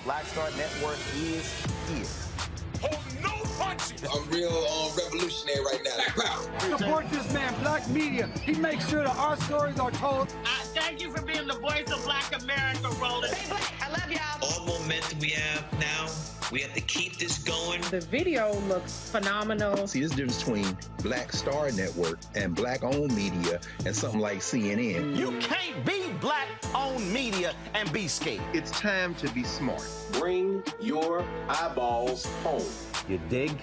Black Star Network is here. Hold no punches. I'm real revolutionary right now. Support this man, Black Media. He makes sure that our stories are told. Thank you for being the voice of Black America, Roland. Stay black. I love y'all. All momentum we have now, we have to keep this going. The video looks phenomenal. See, this difference between Black Star Network and black-owned media and something like CNN. You can't be black-owned media and be scared. It's time to be smart. Bring your eyeballs home. You dig?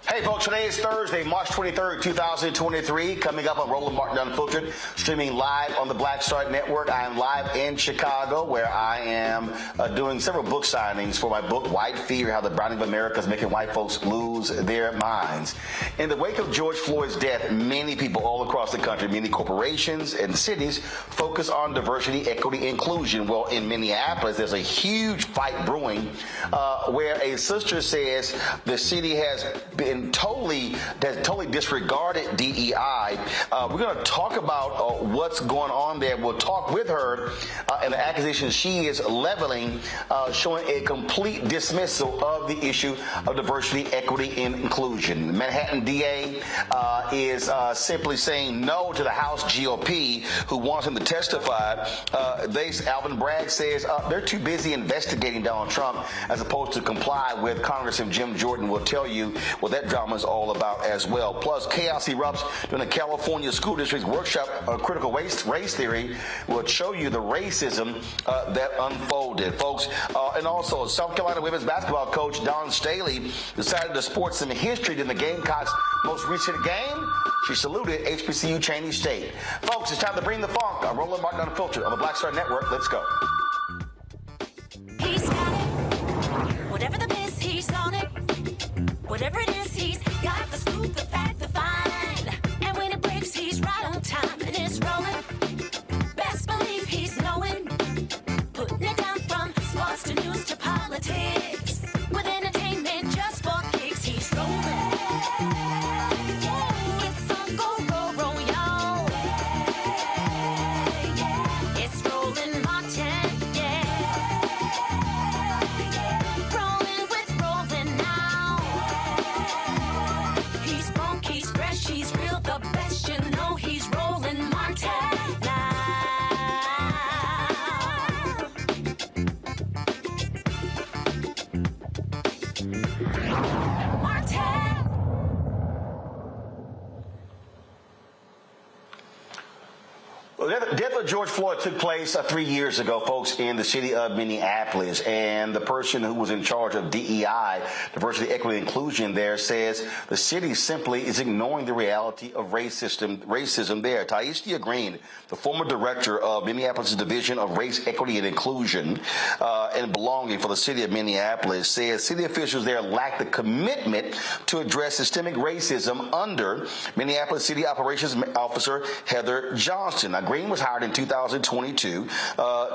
Hey folks, today is Thursday, March 23rd, 2023. Coming up on Roland Martin Unfiltered, streaming live on the Black Star Network. I am live in Chicago, where I am doing several book signings for my book, White Fear, How the Browning of America is Making White Folks Lose Their Minds. In the wake of George Floyd's death, many people all across the country, many corporations and cities, focus on diversity, equity, inclusion. Well, in Minneapolis, there's a huge fight brewing where a sister says the city has totally disregarded DEI. We're going to talk about what's going on there. We'll talk with her and the accusations she is leveling, showing a complete dismissal of the issue of diversity, equity, and inclusion. Manhattan DA is simply saying no to the House GOP, who wants him to testify. Alvin Bragg says they're too busy investigating Donald Trump as opposed to comply with. Congressman Jim Jordan will tell you what that drama is all about as well. Plus, chaos erupts during the California School District's workshop of critical race theory. Will show you the racism that unfolded, folks. And also, South Carolina women's basketball coach Dawn Staley decided to sport some history in the Gamecocks' most recent game. She saluted HBCU Cheney State. Folks, it's time to bring the funk. Roland Martin Unfiltered on the Black Star Network. Let's go. He's got it. Whatever the miss, he's on it. Whatever it is, he's got the scoop, the fact, the find. And when it breaks, he's right on time and it's rolling. Best believe he's knowing. Putting it down from sports to news to politics. With entertainment just for kicks, he's rolling. It's on go, roll, y'all. It's Roland Martin, rolling with Roland now. He's funk, he's fresh, he's real, the best, you know he's Roland Martin now. The death of George Floyd took place 3 years ago, folks, in the city of Minneapolis. And the person who was in charge of DEI, diversity, equity, inclusion there, says the city simply is ignoring the reality of racism there. Tyeastia Green, the former director of Minneapolis' Division of Race, Equity, and Inclusion and Belonging for the city of Minneapolis, says city officials there lack the commitment to address systemic racism under Minneapolis City Operations Officer Heather Johnston. Now, Green was hired in 2022,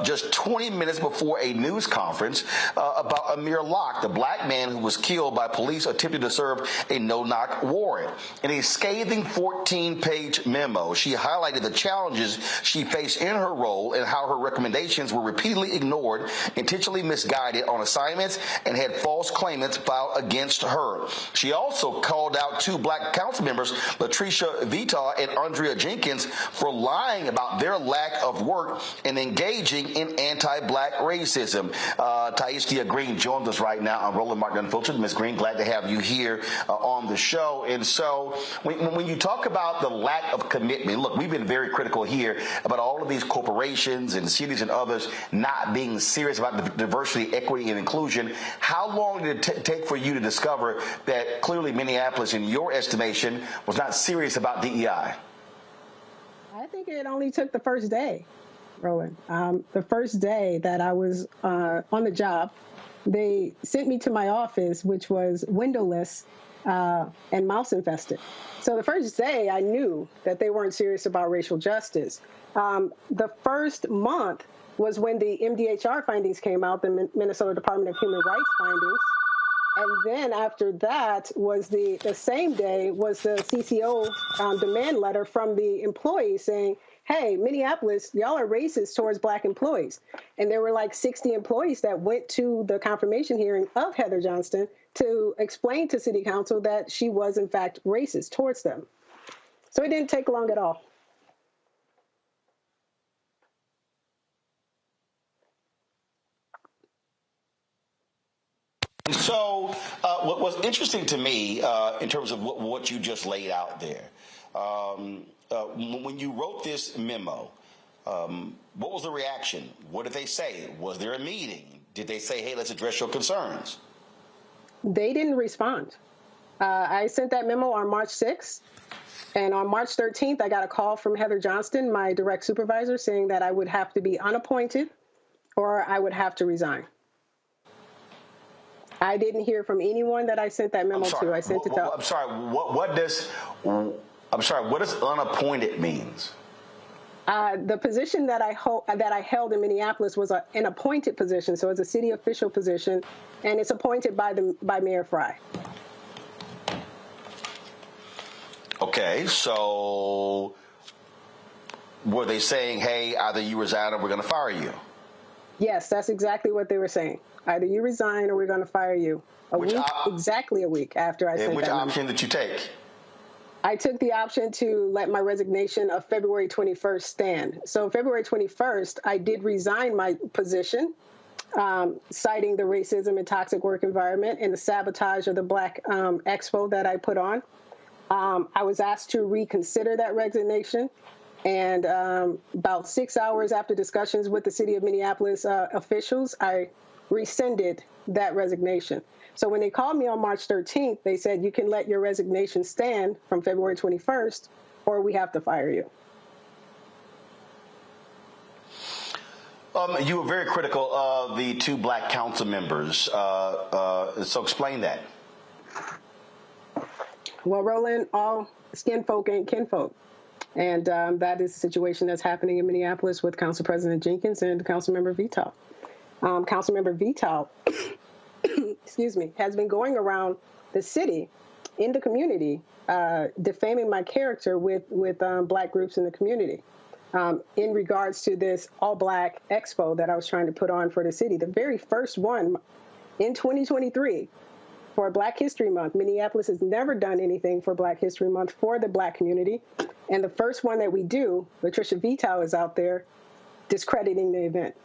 just 20 minutes before a news conference about Amir Locke, the black man who was killed by police attempting to serve a no-knock warrant. In a scathing 14-page memo, she highlighted the challenges she faced in her role and how her recommendations were repeatedly ignored, intentionally misguided on assignments, and had false claimants filed against her. She also called out two black council members, Latricia Vita and Andrea Jenkins, for lying about their lack lack of work in engaging in anti-black racism. Tyeastia Green joins us right now on Roland Martin Unfiltered. Ms. Green, glad to have you here on the show. And so when you talk about the lack of commitment, look, we've been very critical here about all of these corporations and cities and others not being serious about diversity, equity, and inclusion. How long did it take for you to discover that clearly Minneapolis, in your estimation, was not serious about DEI? I think it only took the first day, Roland. The first day that I was on the job, they sent me to my office, which was windowless and mouse infested. So the first day I knew that they weren't serious about racial justice. The first month was when the MDHR findings came out, the Minnesota Department of Human Rights findings. And then after that was the same day was the CCO demand letter from the employees saying, hey, Minneapolis, y'all are racist towards black employees. And there were like 60 employees that went to the confirmation hearing of Heather Johnston to explain to city council that she was in fact racist towards them. So it didn't take long at all. So what was interesting to me in terms of what you just laid out there, when you wrote this memo, what was the reaction? What did they say? Was there a meeting? Did they say, hey, let's address your concerns? They didn't respond. I sent that memo on March 6th. And on March 13th, I got a call from Heather Johnston, my direct supervisor, saying that I would have to be unappointed or I would have to resign. I didn't hear from anyone that I sent that memo to. I sent it to. I'm sorry. What does unappointed means? The position that I held in Minneapolis was an appointed position, so it's a city official position, and it's appointed by Mayor Frey. Okay, so were they saying, hey, either you resign or we're going to fire you? Yes, that's exactly what they were saying. Either you resign or we're going to fire you. Exactly a week after I sent that memo. And which option did you take? I took the option to let my resignation of February 21st stand. So February 21st, I did resign my position, citing the racism and toxic work environment and the sabotage of the Black Expo that I put on. I was asked to reconsider that resignation. And about 6 hours after discussions with the City of Minneapolis officials, I rescinded that resignation. So when they called me on March 13th, they said, you can let your resignation stand from February 21st, or we have to fire you. You were very critical of the two black council members. So explain that. Well, Roland, all skin folk ain't kinfolk. And that is the situation that's happening in Minneapolis with Council President Jenkins and Councilmember Vital. Councilmember Vital, excuse me, has been going around the city, in the community, defaming my character with black groups in the community in regards to this all-black expo that I was trying to put on for the city. The very first one in 2023 for Black History Month. Minneapolis has never done anything for Black History Month for the black community. And the first one that we do, Latricia Vital is out there discrediting the event,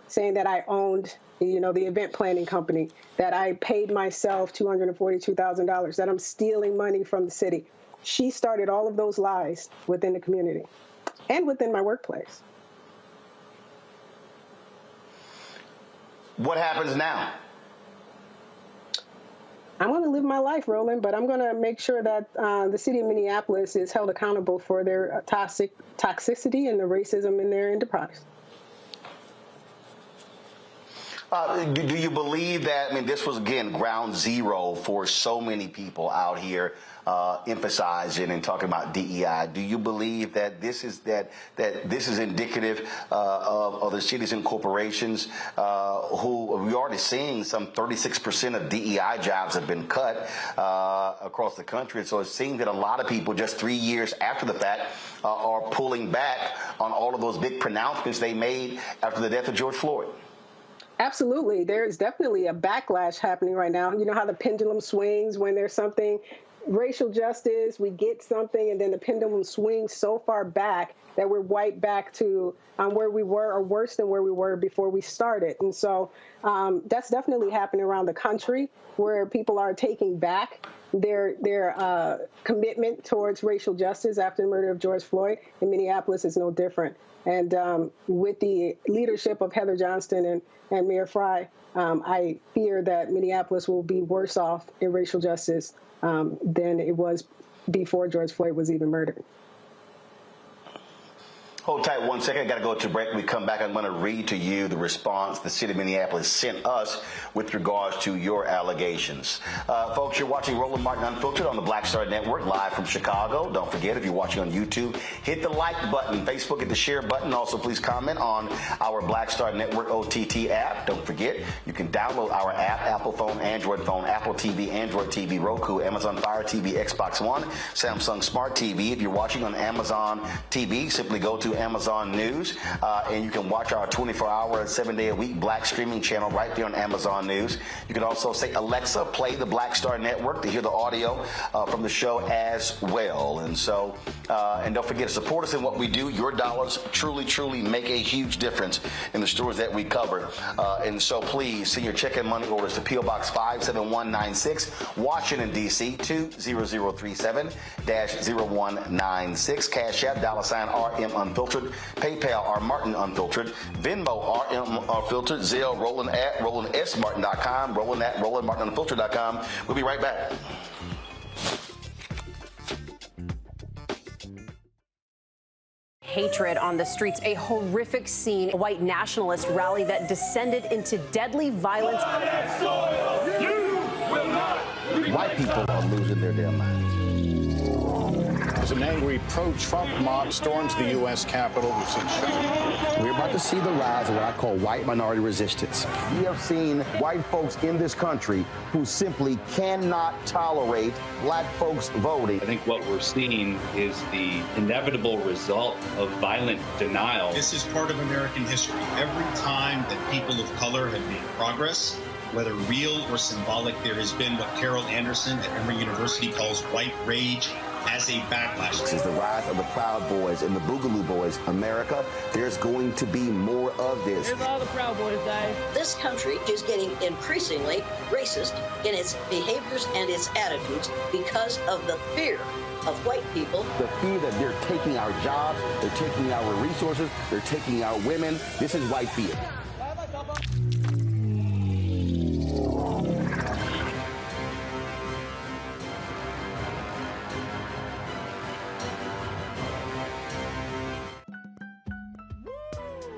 saying that I owned, the event planning company, that I paid myself $242,000, that I'm stealing money from the city. She started all of those lies within the community and within my workplace. What happens now? I'm going to live my life, Roland, but I'm going to make sure that the city of Minneapolis is held accountable for their toxicity and the racism in their enterprise. Do you believe that, this was, again, ground zero for so many people out here emphasizing and talking about DEI? Do you believe that this is indicative of the cities and corporations who we're already seeing some 36% of DEI jobs have been cut across the country? And so it seems that a lot of people just 3 years after the fact are pulling back on all of those big pronouncements they made after the death of George Floyd. Absolutely. There is definitely a backlash happening right now. You know how the pendulum swings when there's something racial justice, we get something, and then the pendulum swings so far back that we're right back to where we were, or worse than where we were before we started. And so that's definitely happening around the country, where people are taking back their commitment towards racial justice after the murder of George Floyd. And Minneapolis is no different. And with the leadership of Heather Johnston and Mayor Frey, I fear that Minneapolis will be worse off in racial justice than it was before George Floyd was even murdered. Hold tight 1 second. I got to go to break. When we come back, I'm going to read to you the response the City of Minneapolis sent us with regards to your allegations. Folks, you're watching Roland Martin Unfiltered on the Black Star Network, live from Chicago. Don't forget, if you're watching on YouTube, hit the like button. Facebook, hit the share button. Also, please comment on our Black Star Network OTT app. Don't forget, you can download our app, Apple phone, Android phone, Apple TV, Android TV, Roku, Amazon Fire TV, Xbox One, Samsung Smart TV. If you're watching on Amazon TV, simply go to Amazon News, and you can watch our 24-hour, 7-day-a-week Black streaming channel right there on Amazon News. You can also say, Alexa, play the Black Star Network to hear the audio from the show as well. And so, and don't forget to support us in what we do. Your dollars truly, truly make a huge difference in the stories that we cover. And so please send your check and money orders to P.O. Box 57196, Washington, D.C. 20037-0196. Cash App, $RM Unfiltered. PayPal, R Martin Unfiltered. Venmo, RM Unfiltered. Zelle, Roland at RolandSMartin.com. Roland at RolandMartinUnfiltered.com. We'll be right back. Hatred on the streets, a horrific scene, a white nationalist rally that descended into deadly violence. White people are losing their damn minds. As an angry pro-Trump mob storms the U.S. Capitol, we're about to see the rise of what I call white minority resistance. We have seen white folks in this country who simply cannot tolerate black folks voting. I think what we're seeing is the inevitable result of violent denial. This is part of American history. Every time that people of color have made progress, whether real or symbolic, there has been what Carol Anderson at Emory University calls white rage as a backlash. This is the rise of the Proud Boys and the Boogaloo Boys. America, there's going to be more of this. Here's all the Proud Boys, Dave. This country is getting increasingly racist in its behaviors and its attitudes because of the fear of white people. The fear that they're taking our jobs, they're taking our resources, they're taking our women. This is white fear.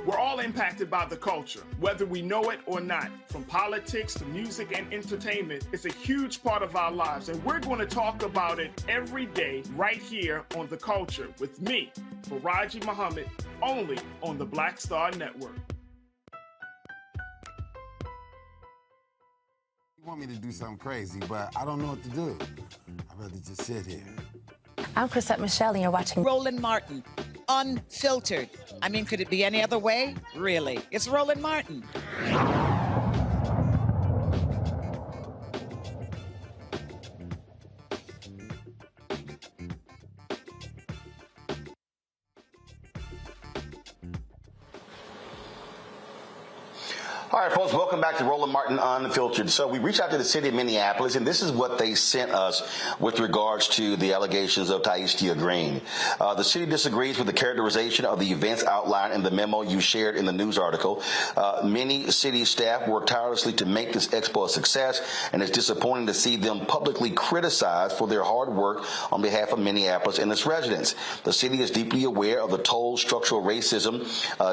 We're all impacted by the culture, whether we know it or not. From politics to music and entertainment, it's a huge part of our lives, and we're going to talk about it every day right here on The Culture with me, Faraji Muhammad, only on the Black Star Network. You want me to do something crazy, but I don't know what to do. I'd rather just sit here. I'm Chrisette Michelle, and you're watching Roland Martin, Unfiltered. I mean, could it be any other way? Really? It's Roland Martin. All right, folks, welcome back to Roland Martin Unfiltered. So we reached out to the City of Minneapolis, and this is what they sent us with regards to the allegations of Tyeastia Green. The city disagrees with the characterization of the events outlined in the memo you shared in the news article. Many city staff worked tirelessly to make this expo a success, and it's disappointing to see them publicly criticized for their hard work on behalf of Minneapolis and its residents. The city is deeply aware of the toll structural racism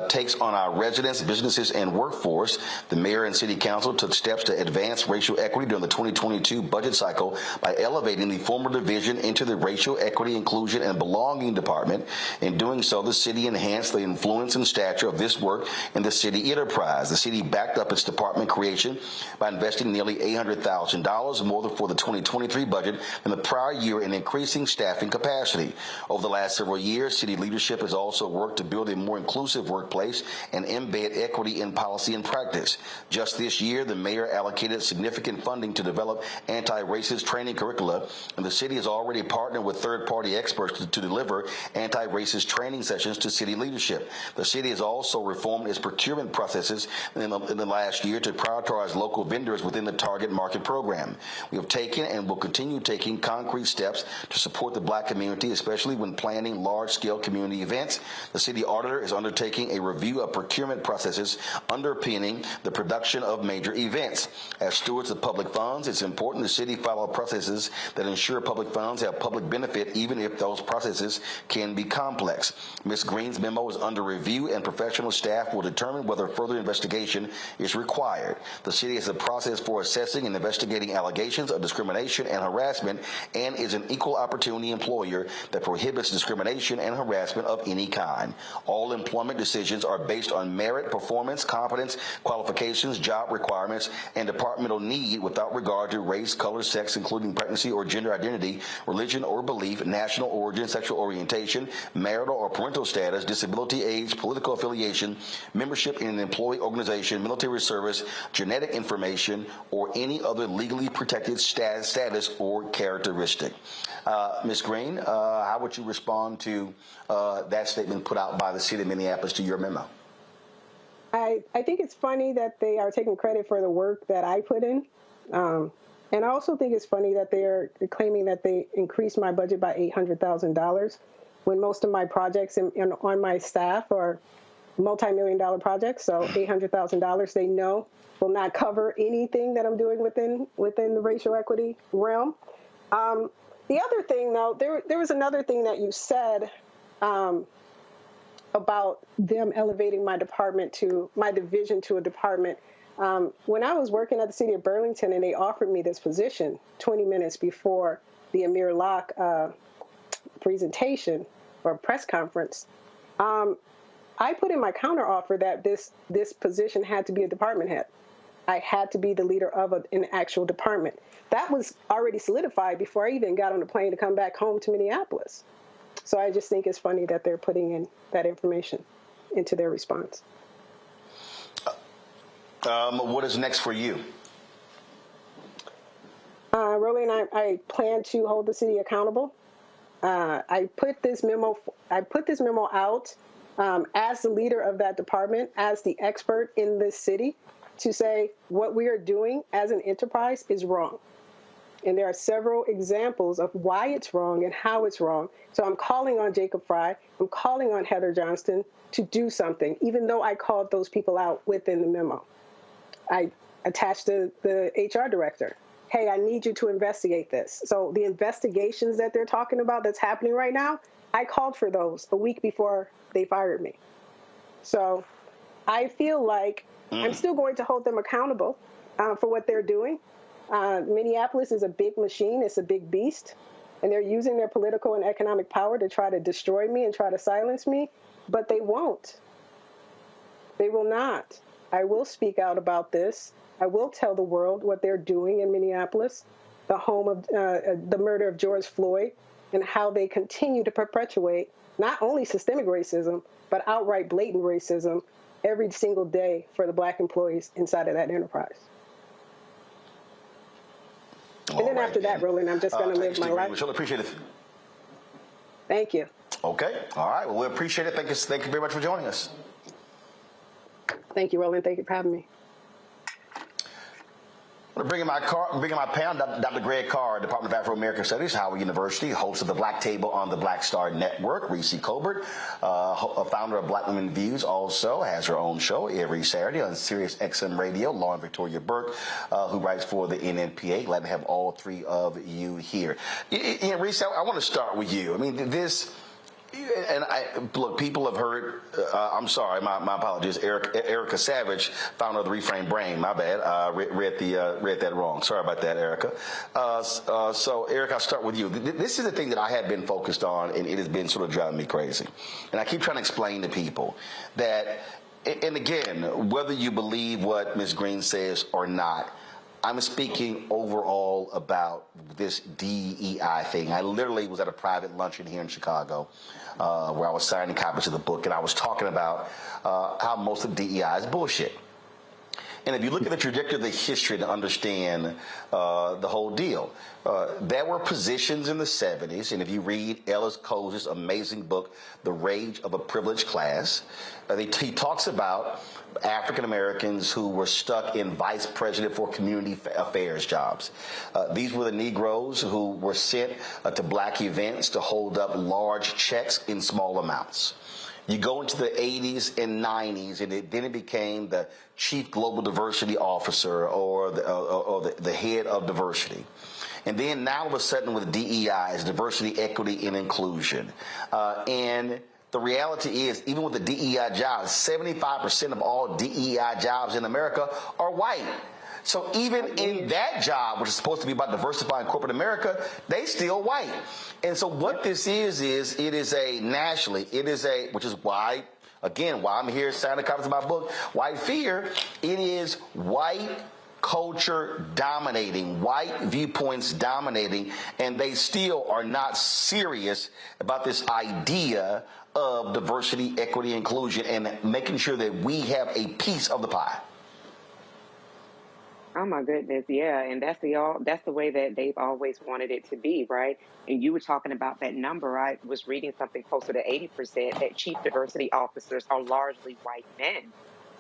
takes on our residents, businesses, and workforce. The mayor and city council took steps to advance racial equity during the 2022 budget cycle by elevating the former division into the Racial Equity, Inclusion, and Belonging Department. In doing so, the city enhanced the influence and stature of this work in the city enterprise. The city backed up its department creation by investing nearly $800,000 more than for the 2023 budget than the prior year in increasing staffing capacity. Over the last several years, city leadership has also worked to build a more inclusive workplace and embed equity in policy and practice. practice. Just this year, the mayor allocated significant funding to develop anti-racist training curricula, and the city has already partnered with third-party experts to deliver anti-racist training sessions to city leadership. The city has also reformed its procurement processes in the last year to prioritize local vendors within the target market program. We have taken and will continue taking concrete steps to support the black community, especially when planning large-scale community events. The city auditor is undertaking a review of procurement processes underpinning the production of major events. As stewards of public funds, it's important the city follow processes that ensure public funds have public benefit, even if those processes can be complex. Ms. Green's memo is under review, and professional staff will determine whether further investigation is required. The city has a process for assessing and investigating allegations of discrimination and harassment, and is an equal opportunity employer that prohibits discrimination and harassment of any kind. All employment decisions are based on merit, performance, competence, qualifications, job requirements, and departmental need without regard to race, color, sex, including pregnancy or gender identity, religion or belief, national origin, sexual orientation, marital or parental status, disability, age, political affiliation, membership in an employee organization, military service, genetic information, or any other legally protected status or characteristic. Ms. Green, how would you respond to that statement put out by the City of Minneapolis to your memo? I think it's funny that they are taking credit for the work that I put in. And I also think it's funny that they're claiming that they increased my budget by $800,000 when most of my projects on my staff are multi-million-dollar projects. So $800,000 they know will not cover anything that I'm doing within the racial equity realm. The other thing, though, there was another thing that you said about them elevating my division to a department. When I was working at the City of Burlington and they offered me this position 20 minutes before the Amir Locke presentation or press conference, I put in my counteroffer that this position had to be a department head. I had to be the leader of an actual department. That was already solidified before I even got on the plane to come back home to Minneapolis. So I just think it's funny that they're putting in that information into their response. What is next for you? Roland, I plan to hold the city accountable. I put this memo out as the leader of that department, as the expert in this city, to say what we are doing as an enterprise is wrong. And there are several examples of why it's wrong and how it's wrong. So I'm calling on Jacob Fry, I'm calling on Heather Johnston to do something, even though I called those people out within the memo. I attached the HR director. Hey, I need you to investigate this. So the investigations that they're talking about that's happening right now, I called for those a week before they fired me. So I feel like I'm still going to hold them accountable for what they're doing. Minneapolis is a big machine. It's a big beast. And they're using their political and economic power to try to destroy me and try to silence me. But they won't. They will not. I will speak out about this. I will tell the world what they're doing in Minneapolis, the home of the murder of George Floyd, and how they continue to perpetuate not only systemic racism, but outright blatant racism every single day for the black employees inside of that enterprise. And then after that, Roland, I'm just going to live my life. We really appreciate it. Thank you. Okay. All right. Well, we appreciate it. Thank you very much for joining us. Thank you, Roland. Thank you for having me. I'm bringing my panel, Dr. Greg Carr, Department of Afro-American Studies, Howard University, host of the Black Table on the Black Star Network. Reese Colbert, founder of Black Women Views, also has her own show every Saturday on Sirius XM Radio. Lauren Victoria Burke, who writes for the NNPA. Glad to have all three of you here. Reese, I want to start with you. I mean, this... And look, people have heard, I'm sorry, my apologies, Erica Savage, founder of the Reframe Brain, my bad, read that wrong. Sorry about that, Erica. So, Eric, I'll start with you. This is the thing that I have been focused on, and it has been sort of driving me crazy. And I keep trying to explain to people that, and again, whether you believe what Ms. Green says or not, I'm speaking overall about this DEI thing. I literally was at a private luncheon here in Chicago where I was signing copies of the book, and I was talking about how most of DEI is bullshit. And if you look at the trajectory of the history to understand the whole deal, there were positions in the 70s, and if you read Ellis Cose's amazing book, The Rage of a Privileged Class, he talks about African Americans who were stuck in vice president for community affairs jobs. These were the Negroes who were sent to black events to hold up large checks in small amounts. You go into the 80s and 90s, and then it became the chief global diversity officer or the head of diversity. And then now all of a sudden with DEI, it's diversity, equity, and inclusion. And the reality is, even with the DEI jobs, 75% of all DEI jobs in America are white. So even in that job, which is supposed to be about diversifying corporate America, they still white. And so what this is it is a nationally, which is why, again, why I'm here signing copies of my book, White Fear, it is white culture dominating, white viewpoints dominating, and they still are not serious about this idea of diversity, equity, inclusion, and making sure that we have a piece of the pie. Oh my goodness, yeah, and that's the way that they've always wanted it to be, right? And you were talking about that number. I was reading something closer to 80% that chief diversity officers are largely white men.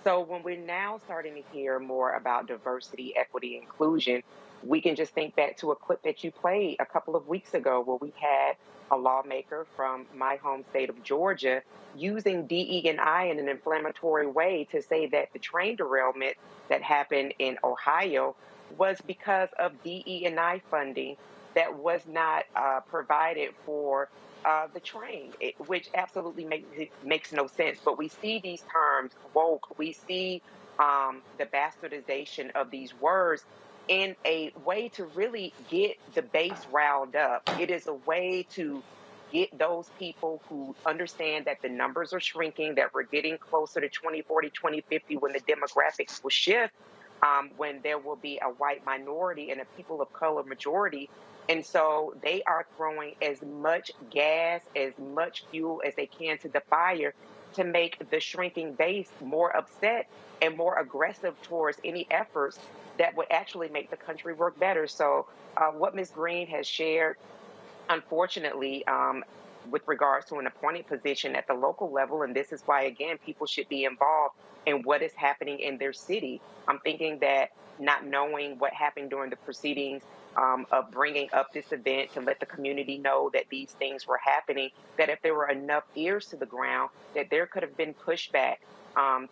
So when we're now starting to hear more about diversity, equity, inclusion, we can just think back to a clip that you played a couple of weeks ago where we had a lawmaker from my home state of Georgia using DE&I in an inflammatory way to say that the train derailment that happened in Ohio was because of DE&I funding that was not provided for the train, which absolutely makes no sense. But we see these terms, woke, we see the bastardization of these words in a way to really get the base riled up. It is a way to get those people who understand that the numbers are shrinking, that we're getting closer to 2040, 2050 when the demographics will shift, when there will be a white minority and a people of color majority. And so they are throwing as much gas, as much fuel as they can to the fire to make the shrinking base more upset and more aggressive towards any efforts that would actually make the country work better. So what Ms. Green has shared, unfortunately, with regards to an appointed position at the local level, and this is why, again, people should be involved in what is happening in their city. I'm thinking that not knowing what happened during the proceedings of bringing up this event to let the community know that these things were happening, that if there were enough ears to the ground, that there could have been pushback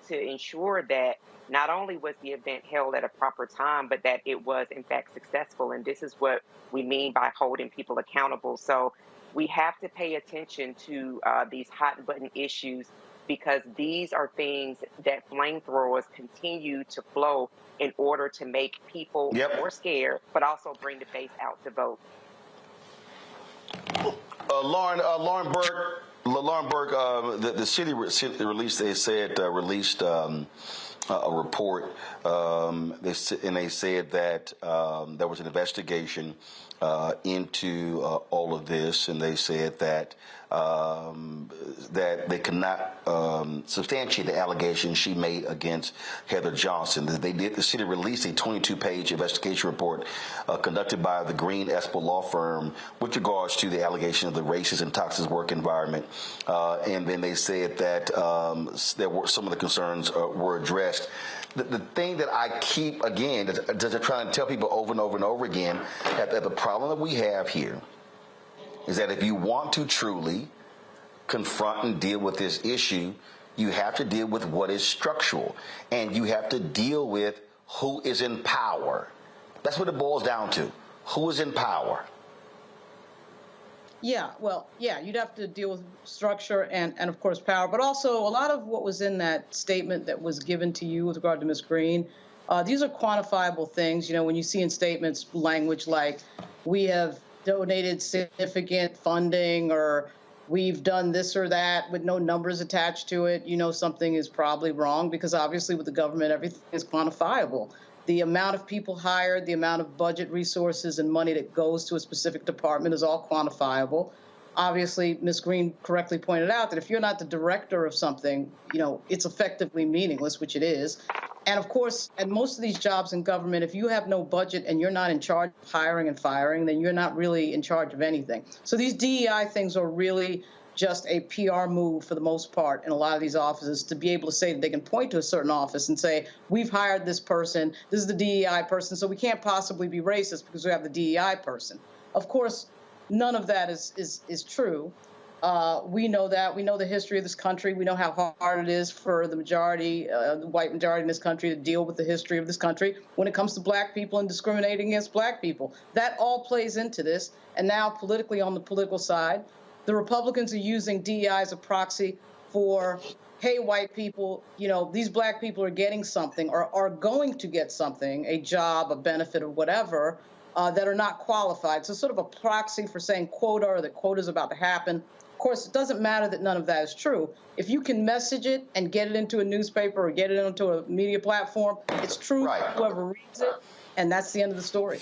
to ensure that not only was the event held at a proper time, but that it was, in fact, successful. And this is what we mean by holding people accountable. So we have to pay attention to these hot button issues, because these are things that flamethrowers continue to flow in order to make people more scared, but also bring the base out to vote. Lauren Burke, the city released, they said, released a report, they said that there was an investigation into all of this, and they said that that they could not substantiate the allegations she made against Heather Johnston. The city released a 22-page investigation report conducted by the Green Espo law firm with regards to the allegation of the racist and toxic work environment. And then they said that there were some of the concerns were addressed. The thing that I keep, again, just trying to tell people over and over and over again, that the problem that we have here is that if you want to truly confront and deal with this issue, you have to deal with what is structural, and you have to deal with who is in power. That's what it boils down to. Who is in power? Yeah, well, yeah, you'd have to deal with structure and of course, power, but also a lot of what was in that statement that was given to you with regard to Ms. Green, these are quantifiable things. You know, when you see in statements language like, we have donated significant funding, or we've done this or that with no numbers attached to it, you know something is probably wrong, because obviously with the government, everything is quantifiable. The amount of people hired, the amount of budget resources and money that goes to a specific department is all quantifiable. Obviously, Ms. Green correctly pointed out that if you're not the director of something, you know, it's effectively meaningless, which it is. And of course, at most of these jobs in government, if you have no budget and you're not in charge of hiring and firing, then you're not really in charge of anything. So these DEI things are really just a PR move for the most part in a lot of these offices to be able to say that they can point to a certain office and say, we've hired this person, this is the DEI person, so we can't possibly be racist because we have the DEI person. Of course, none of that is true. We know that. We know the history of this country. We know how hard it is for the majority, the white majority in this country to deal with the history of this country when it comes to black people and discriminating against black people. That all plays into this. And now politically on the political side, the Republicans are using DEI as a proxy for, hey, white people, you know, these black people are getting something or are going to get something, a job, a benefit, or whatever, that are not qualified. So sort of a proxy for saying quota or that quota is about to happen. Of course, it doesn't matter that none of that is true. If you can message it and get it into a newspaper or get it into a media platform, it's true for whoever reads it, and that's the end of the story.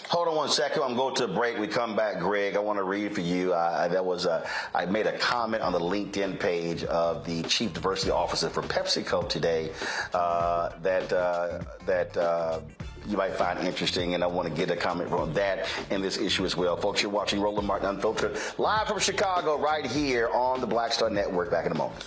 Hold on 1 second. I'm going to a break. We come back, Greg. I want to read for you. I made a comment on the LinkedIn page of the Chief Diversity Officer for PepsiCo today that you might find interesting, and I want to get a comment on that and this issue as well. Folks, you're watching Roland Martin Unfiltered, live from Chicago, right here on the Black Star Network. Back in a moment.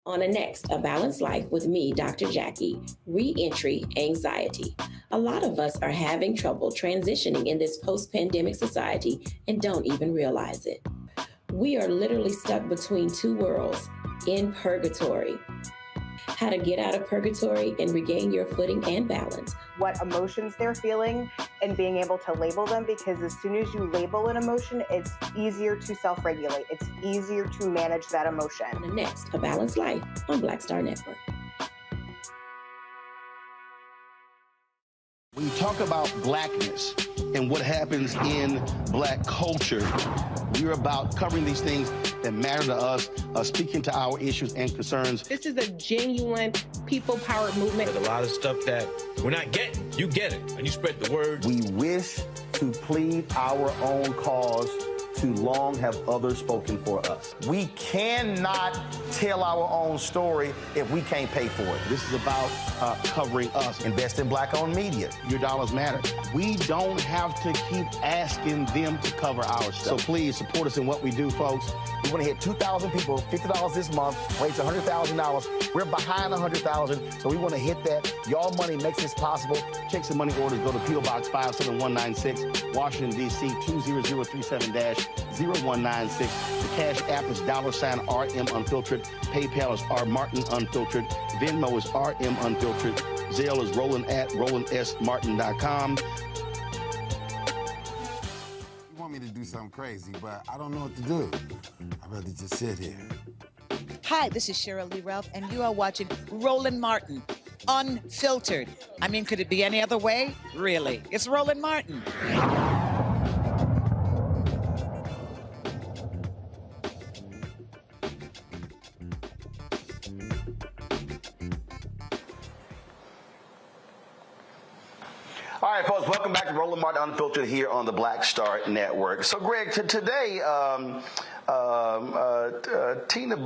On the next, A Balanced Life with me, Dr. Jackie, Re-Entry Anxiety. A lot of us are having trouble transitioning in this post-pandemic society and don't even realize it. We are literally stuck between two worlds, in purgatory. How to get out of purgatory and regain your footing and balance. What emotions they're feeling and being able to label them, because as soon as you label an emotion, it's easier to self-regulate. It's easier to manage that emotion. On the next, A Balanced Life on Black Star Network. When you talk about blackness and what happens in black culture, we're about covering these things that matter to us, speaking to our issues and concerns. This is a genuine people-powered movement. There's a lot of stuff that we're not getting. You get it, and you spread the word. We wish to plead our own cause. Too long have others spoken for us. We cannot tell our own story if we can't pay for it. This is about covering us. Invest in black-owned media. Your dollars matter. We don't have to keep asking them to cover our stuff. So please support us in what we do, folks. We want to hit 2,000 people, $50 this month, raise $100,000. We're behind 100,000, so we want to hit that. Y'all money makes this possible. Checks and money orders go to P.O. Box 57196, Washington, D.C. 20037-0196. The Cash App is $RM Unfiltered. PayPal is R Martin Unfiltered. Venmo is RM Unfiltered. Zelle is Roland at RolandSMartin.com. You want me to do something crazy, but I don't know what to do. I'd rather just sit here. Hi, this is Cheryl Lee Ralph, and you are watching Roland Martin Unfiltered. I mean, could it be any other way? Really? It's Roland Martin. All right, folks, welcome back to Roland Martin Unfiltered here on the Black Star Network. So, Greg, today, Tina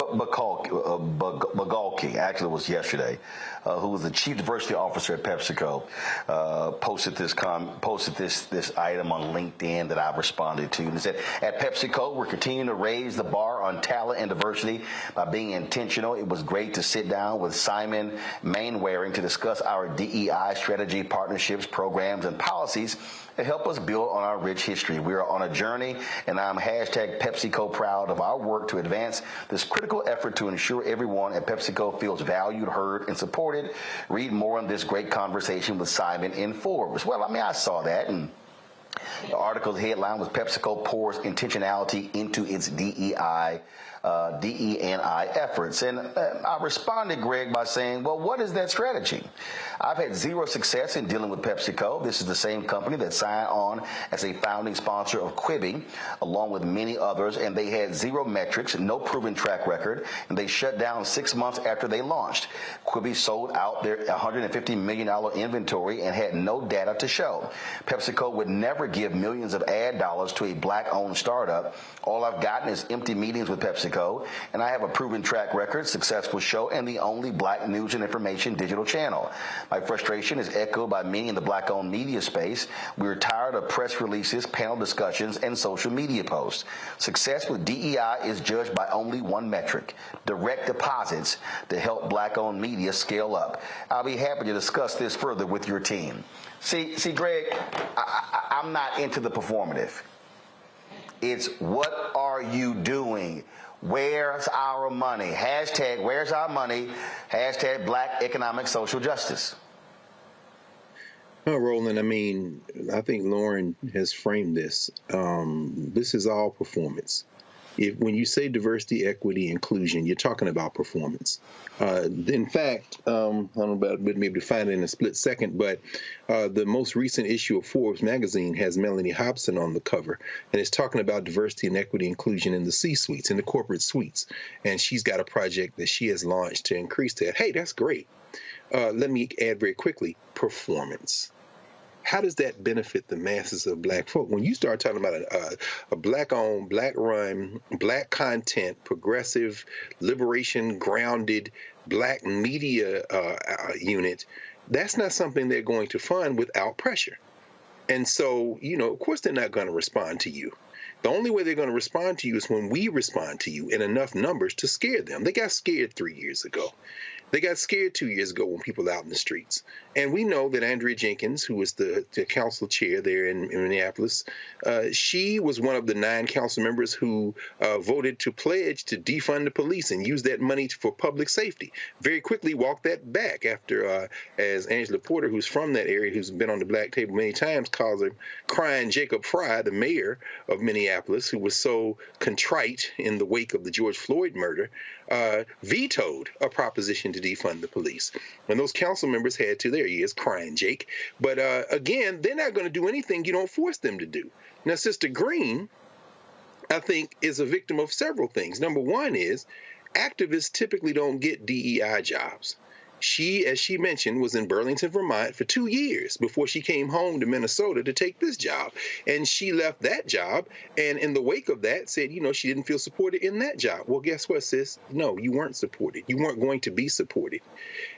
Bagalki, actually it was yesterday, who was the Chief Diversity Officer at PepsiCo, posted this item on LinkedIn that I responded to. And it said, at PepsiCo, we're continuing to raise the bar on talent and diversity by being intentional. It was great to sit down with Simon Mainwaring to discuss our DEI strategy, partnerships, programs, and policies that help us build on our rich history. We are on a journey, and I'm hashtag PepsiCo proud of our work to advance this critical effort to ensure everyone at PepsiCo feels valued, heard, and supported. Read more on this great conversation with Simon in Forbes. Well, I mean, I saw that, and the article's headline was PepsiCo pours intentionality into its DEI efforts. And I responded, Greg, by saying, well, what is that strategy? I've had zero success in dealing with PepsiCo. This is the same company that signed on as a founding sponsor of Quibi, along with many others, and they had zero metrics, no proven track record, and they shut down 6 months after they launched. Quibi sold out their $150 million inventory and had no data to show. PepsiCo would never give millions of ad dollars to a black-owned startup. All I've gotten is empty meetings with PepsiCo PepsiCo, and I have a proven track record, successful show, and the only black news and information digital channel. My frustration is echoed by many in the black-owned media space. We're tired of press releases, panel discussions, and social media posts. Success with DEI is judged by only one metric: direct deposits to help black-owned media scale up. I'll be happy to discuss this further with your team. See, Greg, I'm not into the performative. It's what are you doing? Where's our money? Hashtag where's our money? Hashtag black economic social justice. No, Roland, I mean, I think Lauren has framed this. This is all performance. When you say diversity, equity, inclusion, you're talking about performance. In fact, I don't know about maybe able to find it in a split second, but the most recent issue of Forbes magazine has Melanie Hobson on the cover, and it's talking about diversity and equity inclusion in the C-suites, in the corporate suites. And she's got a project that she has launched to increase that. Hey, that's great. Let me add very quickly, performance. How does that benefit the masses of black folk? When you start talking about a black-owned, black-run, black content, progressive, liberation-grounded black media unit, that's not something they're going to fund without pressure. And so, of course they're not going to respond to you. The only way they're going to respond to you is when we respond to you in enough numbers to scare them. They got scared 3 years ago. They got scared 2 years ago when people were out in the streets. And we know that Andrea Jenkins, who was the council chair there in Minneapolis, she was one of the 9 council members who voted to pledge to defund the police and use that money for public safety. Very quickly walked that back after, as Angela Porter, who's from that area, who's been on the black table many times, calls him crying Jacob Fry, the mayor of Minneapolis, who was so contrite in the wake of the George Floyd murder, vetoed a proposition to defund the police. And those council members had to, there he is, crying Jake. But again, they're not going to do anything you don't force them to do. Now, Sister Green, I think, is a victim of several things. Number one is activists typically don't get DEI jobs. She, as she mentioned, was in Burlington, Vermont for 2 years before she came home to Minnesota to take this job. And she left that job and in the wake of that said, she didn't feel supported in that job. Well, guess what, sis? No, you weren't supported. You weren't going to be supported.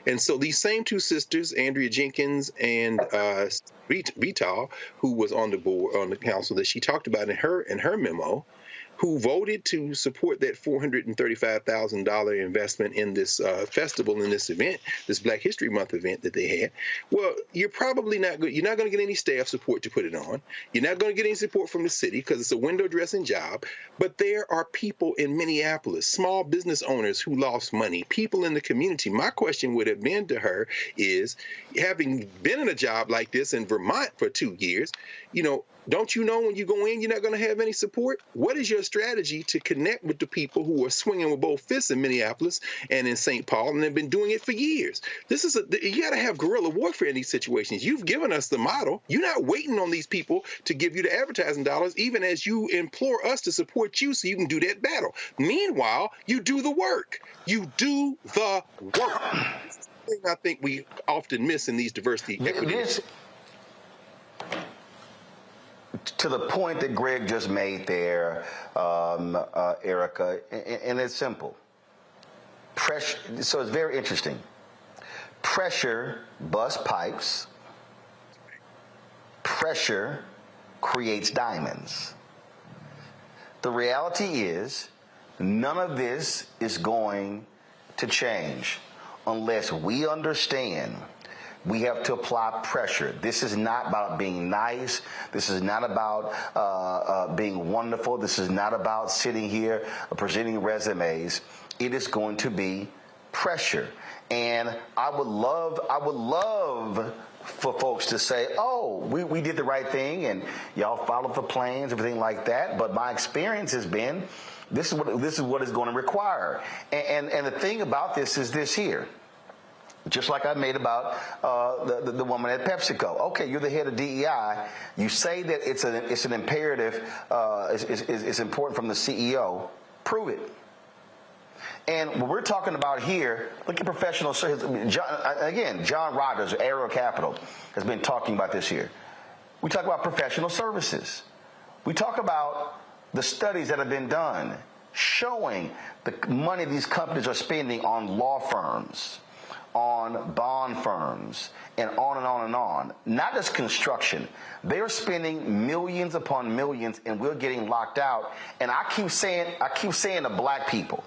And so these same 2 sisters, Andrea Jenkins and Vital, who was on the board, on the council that she talked about in her memo, who voted to support that $435,000 investment in this festival, in this event, this Black History Month event that they had. Well, you're probably not good. You're not going to get any staff support to put it on. You're not going to get any support from the city because it's a window dressing job. But there are people in Minneapolis, small business owners who lost money, people in the community. My question would have been to her is, having been in a job like this in Vermont for 2 years, don't you know when you go in, you're not going to have any support? What is your strategy to connect with the people who are swinging with both fists in Minneapolis and in St. Paul and have been doing it for years? You got to have guerrilla warfare in these situations. You've given us the model. You're not waiting on these people to give you the advertising dollars, even as you implore us to support you so you can do that battle. Meanwhile, you do the work. You do the work. This is the thing I think we often miss in these diversity equity. To the point that Greg just made there, Erica, and it's simple. Pressure. So it's very interesting. Pressure busts pipes. Pressure creates diamonds. The reality is, none of this is going to change unless we understand we have to apply pressure. This is not about being nice. This is not about being wonderful. This is not about sitting here presenting resumes. It is going to be pressure. And I would love for folks to say, oh, we did the right thing and y'all followed the plans, everything like that. But my experience has been, this is what it's going to require. And the thing about this is this here. Just like I made about the woman at PepsiCo. Okay, you're the head of DEI. You say that it's an imperative. It's important from the CEO. Prove it. And what we're talking about here, look at professional services. John Rogers, Arrow Capital, has been talking about this here. We talk about professional services. We talk about the studies that have been done. showing the money these companies are spending on law firms, on bond firms, and on and on and on. Not just construction. They're spending millions upon millions, and we're getting locked out. And I keep saying to black people,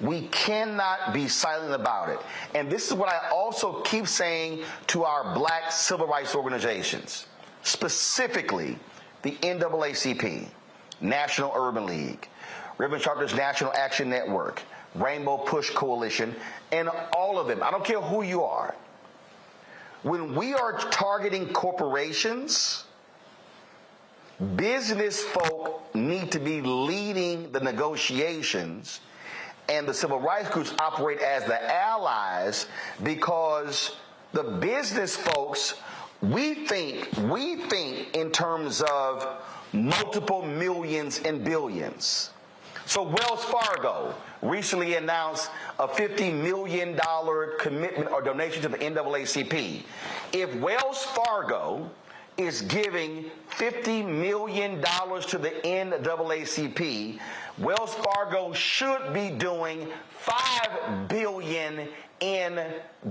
we cannot be silent about it. And this is what I also keep saying to our black civil rights organizations, specifically the NAACP, National Urban League, Ribbon Sharpton's National Action Network, Rainbow Push Coalition, and all of them. I don't care who you are. When we are targeting corporations, business folk need to be leading the negotiations, and the civil rights groups operate as the allies, because the business folks, we think in terms of multiple millions and billions. So Wells Fargo recently announced a $50 million commitment or donation to the NAACP. If Wells Fargo is giving $50 million to the NAACP, Wells Fargo should be doing $5 billion in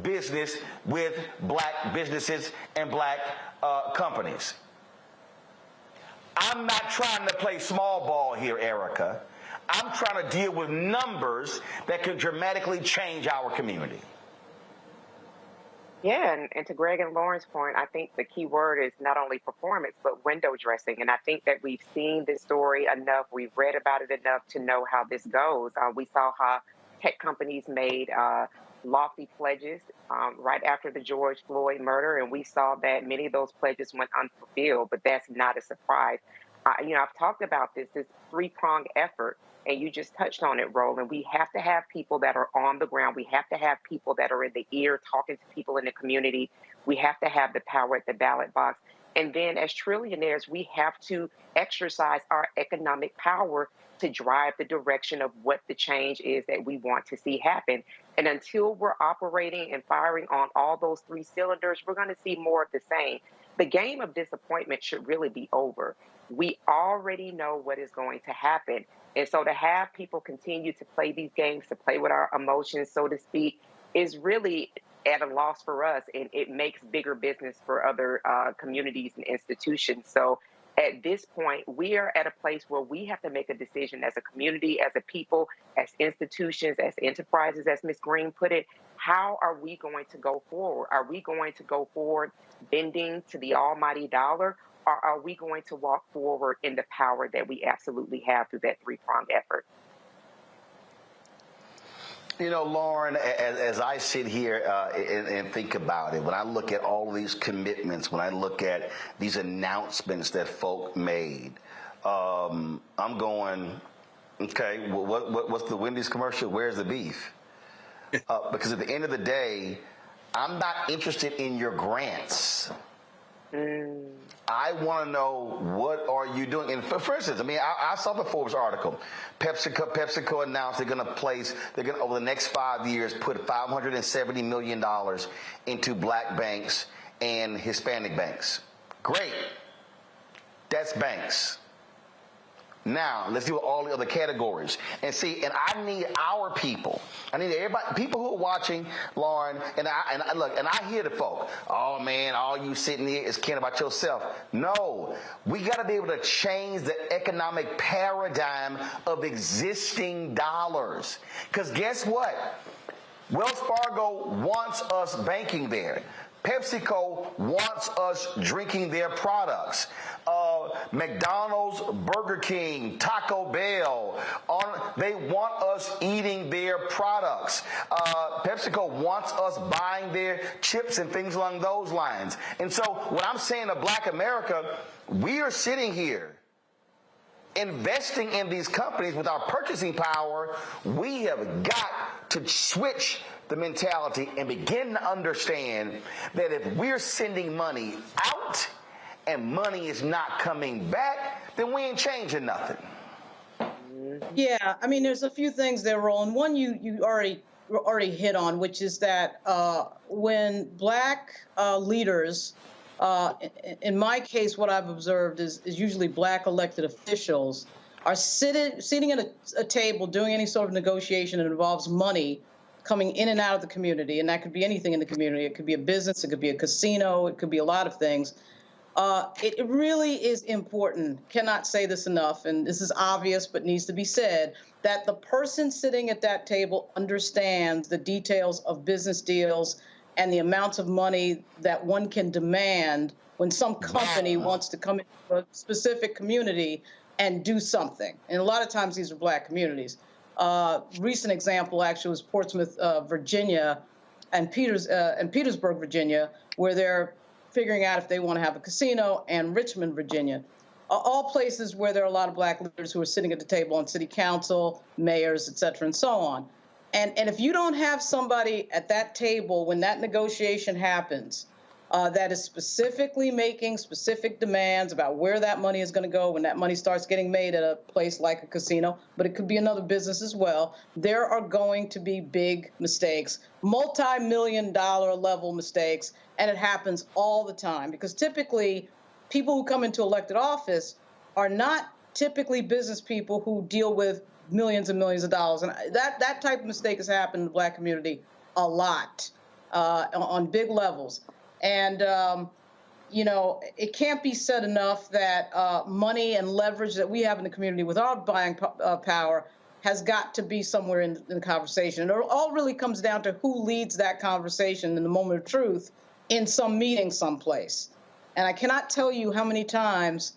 business with black businesses and black companies. I'm not trying to play small ball here, Erica. I'm trying to deal with numbers that could dramatically change our community. Yeah, and to Greg and Lauren's point, I think the key word is not only performance, but window dressing. And I think that we've seen this story enough, we've read about it enough to know how this goes. We saw how tech companies made lofty pledges right after the George Floyd murder, and we saw that many of those pledges went unfulfilled, but that's not a surprise. I've talked about this three-pronged effort, and you just touched on it, Roland. We have to have people that are on the ground. We have to have people that are in the ear talking to people in the community. We have to have the power at the ballot box. And then as trillionaires, we have to exercise our economic power to drive the direction of what the change is that we want to see happen. And until we're operating and firing on all those three cylinders, we're going to see more of the same. The game of disappointment should really be over. We already know what is going to happen. And so to have people continue to play these games, to play with our emotions, so to speak, is really at a loss for us, and it makes bigger business for other communities and institutions. So at this point, we are at a place where we have to make a decision as a community, as a people, as institutions, as enterprises, as Ms. Green put it. How are we going to go forward? Are we going to go forward bending to the almighty dollar, or are we going to walk forward in the power that we absolutely have through that three-pronged effort? You know, Lauren, as I sit here and think about it, when I look at all of these commitments, when I look at these announcements that folk made, I'm going, okay, what's the Wendy's commercial? Where's the beef? Because at the end of the day, I'm not interested in your grants. I want to know, what are you doing? And for instance, I mean, I saw the Forbes article. PepsiCo announced they're going to over the next 5 years, put $570 million into black banks and Hispanic banks. Great. That's banks. Now, let's deal with all the other categories. And see, and I need our people. I need everybody, people who are watching, Lauren, and I hear the folk. Oh, man, all you sitting here is caring about yourself. No, we got to be able to change the economic paradigm of existing dollars. Because guess what? Wells Fargo wants us banking there. PepsiCo wants us drinking their products. McDonald's, Burger King, Taco Bell, they want us eating their products. PepsiCo wants us buying their chips and things along those lines. And so what I'm saying to Black America, we are sitting here investing in these companies with our purchasing power. We have got to switch the mentality and begin to understand that if we're sending money out and money is not coming back, then we ain't changing nothing. Yeah, I mean, there's a few things there, Roland. One you already hit on, which is that when black leaders, in my case, what I've observed is usually black elected officials, are sitting at a table doing any sort of negotiation that involves money coming in and out of the community, and that could be anything in the community. It could be a business, it could be a casino, it could be a lot of things. It really is important, cannot say this enough, and this is obvious but needs to be said, that the person sitting at that table understands the details of business deals and the amounts of money that one can demand when some company wants to come into a specific community and do something. And a lot of times these are Black communities. Recent example actually was Portsmouth, Virginia, and Petersburg, Virginia, where they're figuring out if they want to have a casino, and Richmond, Virginia. All places where there are a lot of Black leaders who are sitting at the table on city council, mayors, et cetera, and so on. And if you don't have somebody at that table when that negotiation happens that is specifically making specific demands about where that money is going to go when that money starts getting made at a place like a casino, but it could be another business as well, there are going to be big mistakes, multi-million-dollar level mistakes, and it happens all the time because typically people who come into elected office are not typically business people who deal with millions and millions of dollars. And that type of mistake has happened in the Black community a lot on big levels. And, you know, it can't be said enough that money and leverage that we have in the community with our buying power has got to be somewhere in the conversation. It all really comes down to who leads that conversation in the moment of truth in some meeting someplace. And I cannot tell you how many times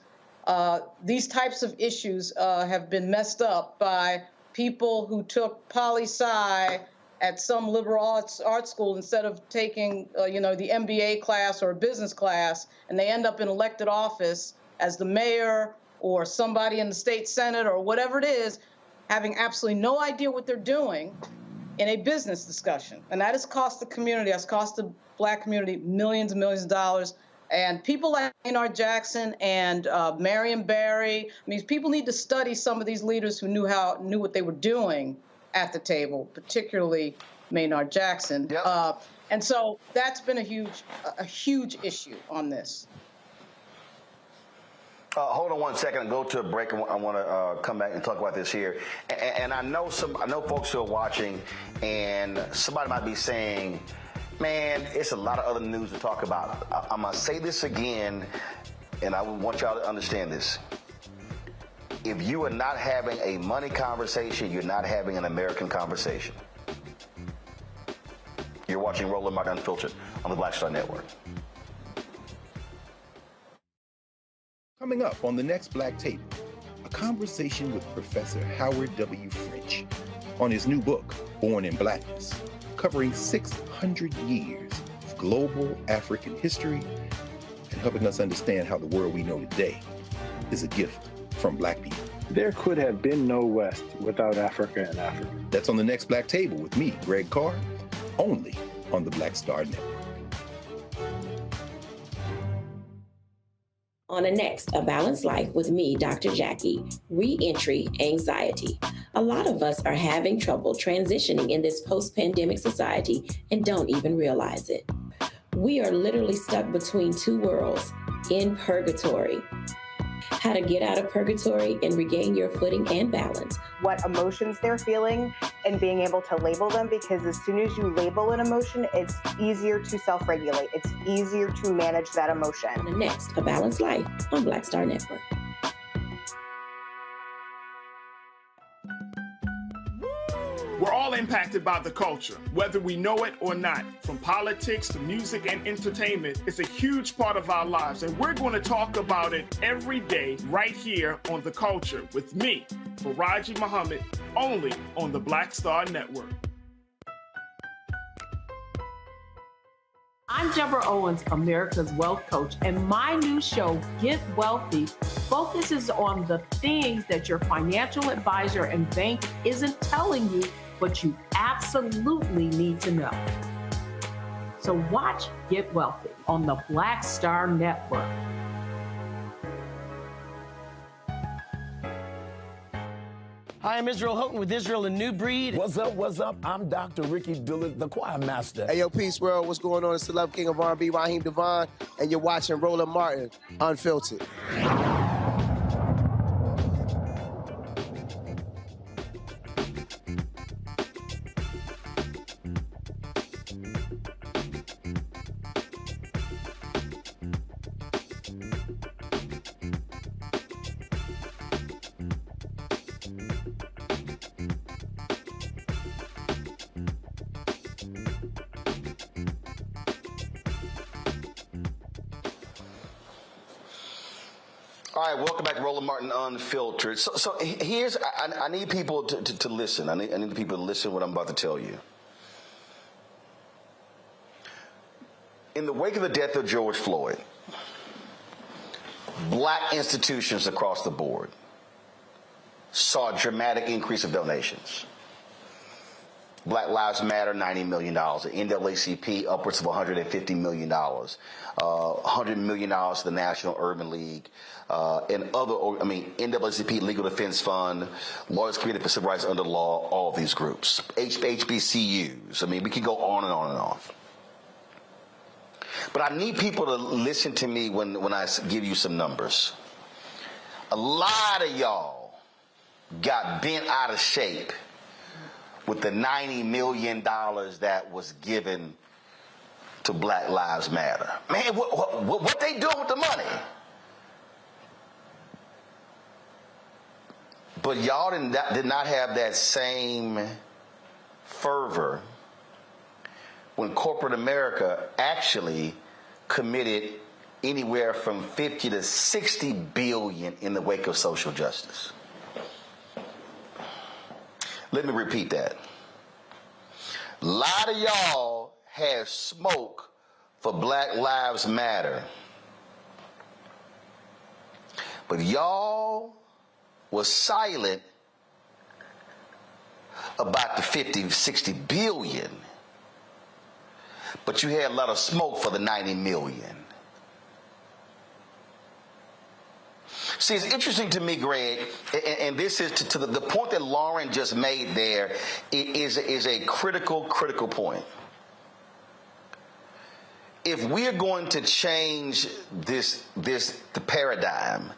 these types of issues have been messed up by people who took poli-sci at some liberal arts school instead of taking, you know, the MBA class or a business class, and they end up in elected office as the mayor or somebody in the state senate or whatever it is, having absolutely no idea what they're doing in a business discussion. And that has cost the community, has cost the Black community millions and millions of dollars. And people like Maynard Jackson and Marion Barry, I mean, people need to study some of these leaders who knew what they were doing at the table, particularly Maynard Jackson. Yep. And so that's been a huge issue on this. Hold on 1 second and go to a break. I want to come back and talk about this here. And I know folks who are watching, and somebody might be saying, man, it's a lot of other news to talk about. I'm going to say this again, and I want y'all to understand this. If you are not having a money conversation, you're not having an American conversation. You're watching Roland Martin Unfiltered on the Black Star Network. Coming up on the next Black Table, a conversation with Professor Howard W. French on his new book, Born in Blackness, covering 600 years of global African history and helping us understand how the world we know today is a gift from Black people. There could have been no West without Africa and Africa. That's on the next Black Table with me, Greg Carr, only on the Black Star Network. On the next A Balanced Life with me, Dr. Jackie, Reentry Anxiety. A lot of us are having trouble transitioning in this post-pandemic society and don't even realize it. We are literally stuck between two worlds, in purgatory. How to get out of purgatory and regain your footing and balance. What emotions they're feeling and being able to label them, because as soon as you label an emotion, it's easier to self-regulate. It's easier to manage that emotion. On the next A Balanced Life on Black Star Network. We're all impacted by the culture, whether we know it or not. From politics to music and entertainment, it's a huge part of our lives, and we're going to talk about it every day right here on The Culture with me, Faraji Muhammad, only on the Black Star Network. I'm Deborah Owens, America's Wealth Coach, and my new show, Get Wealthy, focuses on the things that your financial advisor and bank isn't telling you, but you absolutely need to know. So watch Get Wealthy on the Black Star Network. Hi, I'm Israel Houghton with Israel and New Breed. What's up, what's up? I'm Dr. Ricky Dillard, the choir master. Hey, yo, peace, world. What's going on? It's the Love King of R&B, Raheem Devon, and you're watching Roland Martin Unfiltered. All right, welcome back to Roland Martin Unfiltered. So here's, I need people to listen. I need the people to listen to what I'm about to tell you. In the wake of the death of George Floyd, black institutions across the board saw a dramatic increase of donations. Black Lives Matter, $90 million. The NAACP, upwards of $150 million. $100 million to the National Urban League. And other, NAACP, Legal Defense Fund, Lawyers Committee for Civil Rights Under Law, all of these groups. HBCUs. We could go on and on and on. But I need people to listen to me when I give you some numbers. A lot of y'all got bent out of shape with the $90 million that was given to Black Lives Matter. Man, what they doing with the money? But y'all did not have that same fervor when corporate America actually committed anywhere from 50 to 60 billion in the wake of social justice. Let me repeat that. A lot of y'all had smoke for Black Lives Matter, but y'all was silent about the 50, 60 billion. But you had a lot of smoke for the 90 million. See, it's interesting to me, Greg, and this is to the point that Lauren just made there is a critical point. If we're going to change the paradigm,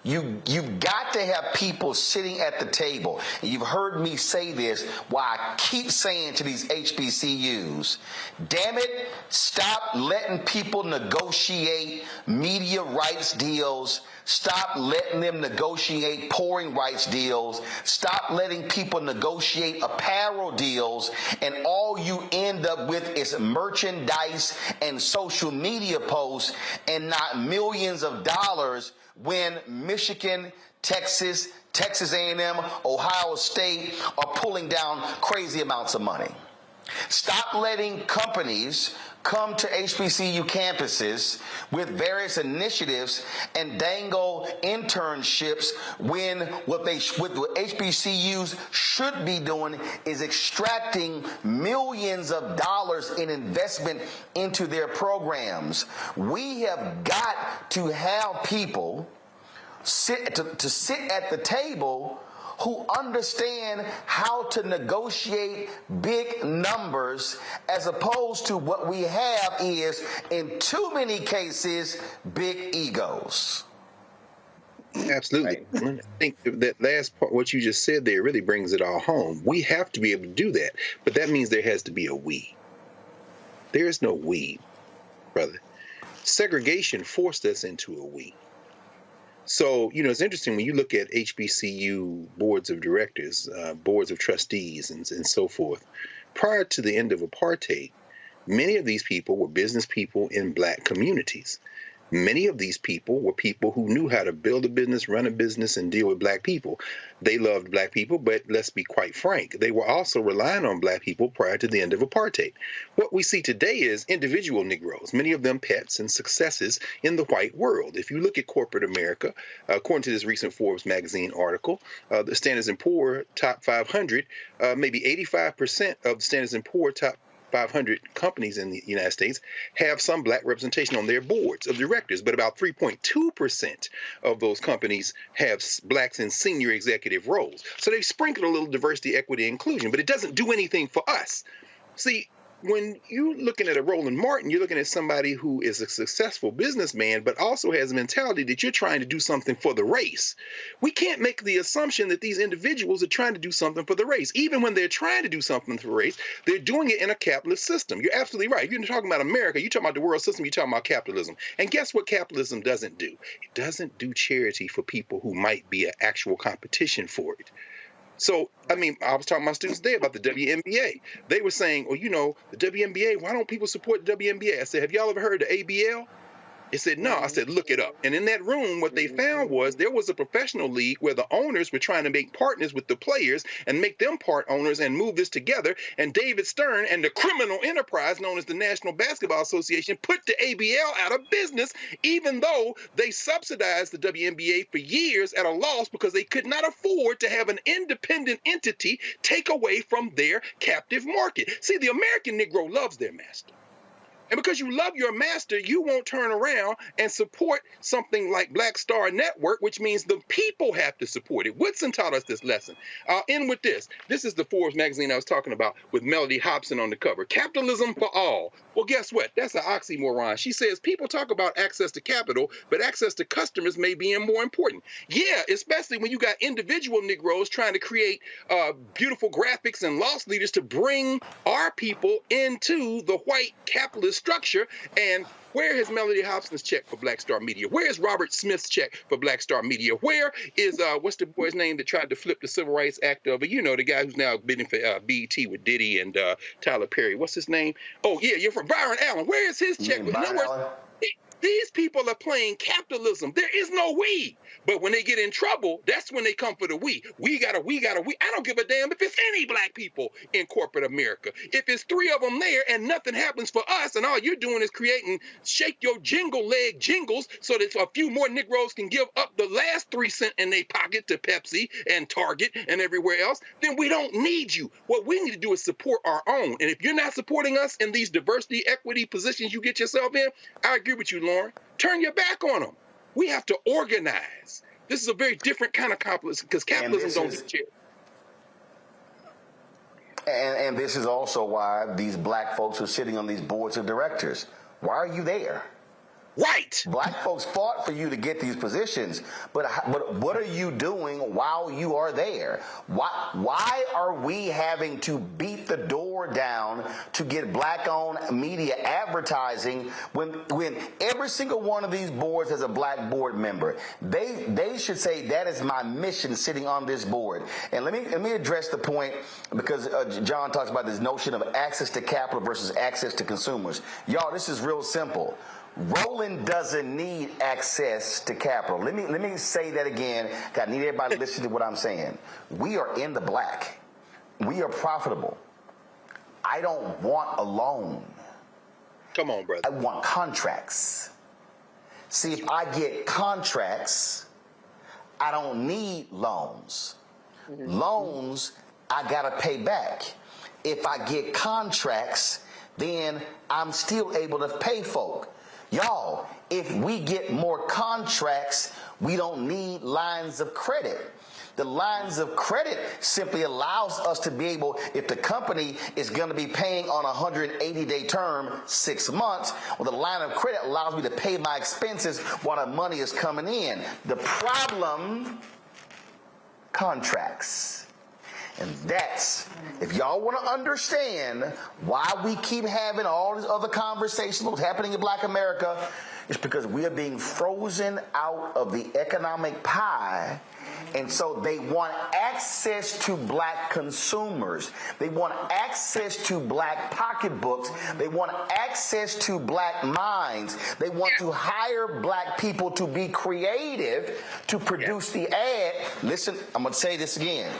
you've got to have people sitting at the table. And you've heard me say this, why I keep saying to these HBCUs, damn it, stop letting people negotiate media rights deals. Stop letting them negotiate pouring rights deals. Stop letting people negotiate apparel deals. And all you end up with is merchandise and social media posts and not millions of dollars when Michigan, Texas, Texas A&M, Ohio State are pulling down crazy amounts of money. Stop letting companies come to HBCU campuses with various initiatives and dangle internships when what HBCUs should be doing is extracting millions of dollars in investment into their programs. We have got to have people sit at the table who understand how to negotiate big numbers, as opposed to what we have is, in too many cases, big egos. Absolutely. Right. I think that last part, what you just said there, really brings it all home. We have to be able to do that, but that means there has to be a we. There is no we, brother. Segregation forced us into a we. So, it's interesting when you look at HBCU boards of directors, boards of trustees, and so forth. Prior to the end of apartheid, many of these people were business people in black communities. Many of these people were people who knew how to build a business, run a business, and deal with black people. They loved black people, but let's be quite frank, they were also relying on black people prior to the end of apartheid. What we see today is individual Negroes, many of them pets and successes in the white world. If you look at corporate America, according to this recent Forbes magazine article, the Standard & Poor's top 500, maybe 85% of the Standard & Poor's top 500 companies in the United States have some black representation on their boards of directors, but about 3.2% of those companies have blacks in senior executive roles. So they've sprinkled a little diversity, equity, inclusion, but it doesn't do anything for us. See, when you're looking at a Roland Martin, you're looking at somebody who is a successful businessman, but also has a mentality that you're trying to do something for the race. We can't make the assumption that these individuals are trying to do something for the race. Even when they're trying to do something for the race, they're doing it in a capitalist system. You're absolutely right. You're talking about America. You're talking about the world system. You're talking about capitalism. And guess what capitalism doesn't do? It doesn't do charity for people who might be an actual competition for it. So, I was talking to my students today about the WNBA. They were saying, the WNBA, why don't people support the WNBA? I said, have y'all ever heard of ABL? It said, no. I said, look it up. And in that room, what they found was there was a professional league where the owners were trying to make partners with the players and make them part owners and move this together. And David Stern and the criminal enterprise known as the National Basketball Association put the ABL out of business, even though they subsidized the WNBA for years at a loss because they could not afford to have an independent entity take away from their captive market. See, the American Negro loves their master. And because you love your master, you won't turn around and support something like Black Star Network, which means the people have to support it. Woodson taught us this lesson. I'll end with this. This is the Forbes magazine I was talking about with Melody Hobson on the cover. Capitalism for all. Well, guess what? That's an oxymoron. She says people talk about access to capital, but access to customers may be more important. Yeah, especially when you got individual Negroes trying to create beautiful graphics and loss leaders to bring our people into the white capitalist structure. And where is Melody Hobson's check for Black Star Media? Where is Robert Smith's check for Black Star Media? Where is, what's the boy's name that tried to flip the Civil Rights Act over? You know, the guy who's now bidding for BET with Diddy and Tyler Perry. What's his name? Oh, yeah, you're from Byron Allen. Where is his check? These people are playing capitalism. There is no we. But when they get in trouble, that's when they come for the we. We gotta. I don't give a damn if it's any black people in corporate America. If it's 3 of them there and nothing happens for us and all you're doing is creating shake your jingle leg jingles so that a few more Negroes can give up the last 3 cents in their pocket to Pepsi and Target and everywhere else, then we don't need you. What we need to do is support our own. And if you're not supporting us in these diversity, equity positions you get yourself in, I agree with you, Lauren. Turn your back on them. We have to organize. This is a very different kind of capitalism because capitalism don't get you. And this is also why these black folks are sitting on these boards of directors. Why are you there? Right. Black folks fought for you to get these positions, but what are you doing while you are there? Why are we having to beat the door down to get black-owned media advertising when every single one of these boards has a black board member? They should say that is my mission sitting on this board. And let me address the point because John talks about this notion of access to capital versus access to consumers. Y'all, this is real simple. Roland doesn't need access to capital. Let me say that again. I need everybody to listen to what I'm saying. We are in the black. We are profitable. I don't want a loan. Come on, brother. I want contracts. See, if I get contracts, I don't need loans. Loans, I gotta pay back. If I get contracts, then I'm still able to pay folk. Y'all, if we get more contracts, we don't need lines of credit. The lines of credit simply allows us to be able, if the company is going to be paying on a 180-day term, 6 months, well, the line of credit allows me to pay my expenses while the money is coming in. The problem, contracts. And that's, if y'all want to understand why we keep having all these other conversations what's happening in Black America, it's because we are being frozen out of the economic pie. And so they want access to black consumers. They want access to black pocketbooks. They want access to black minds. They want to hire black people to be creative to produce the ad. Listen, I'm going to say this again.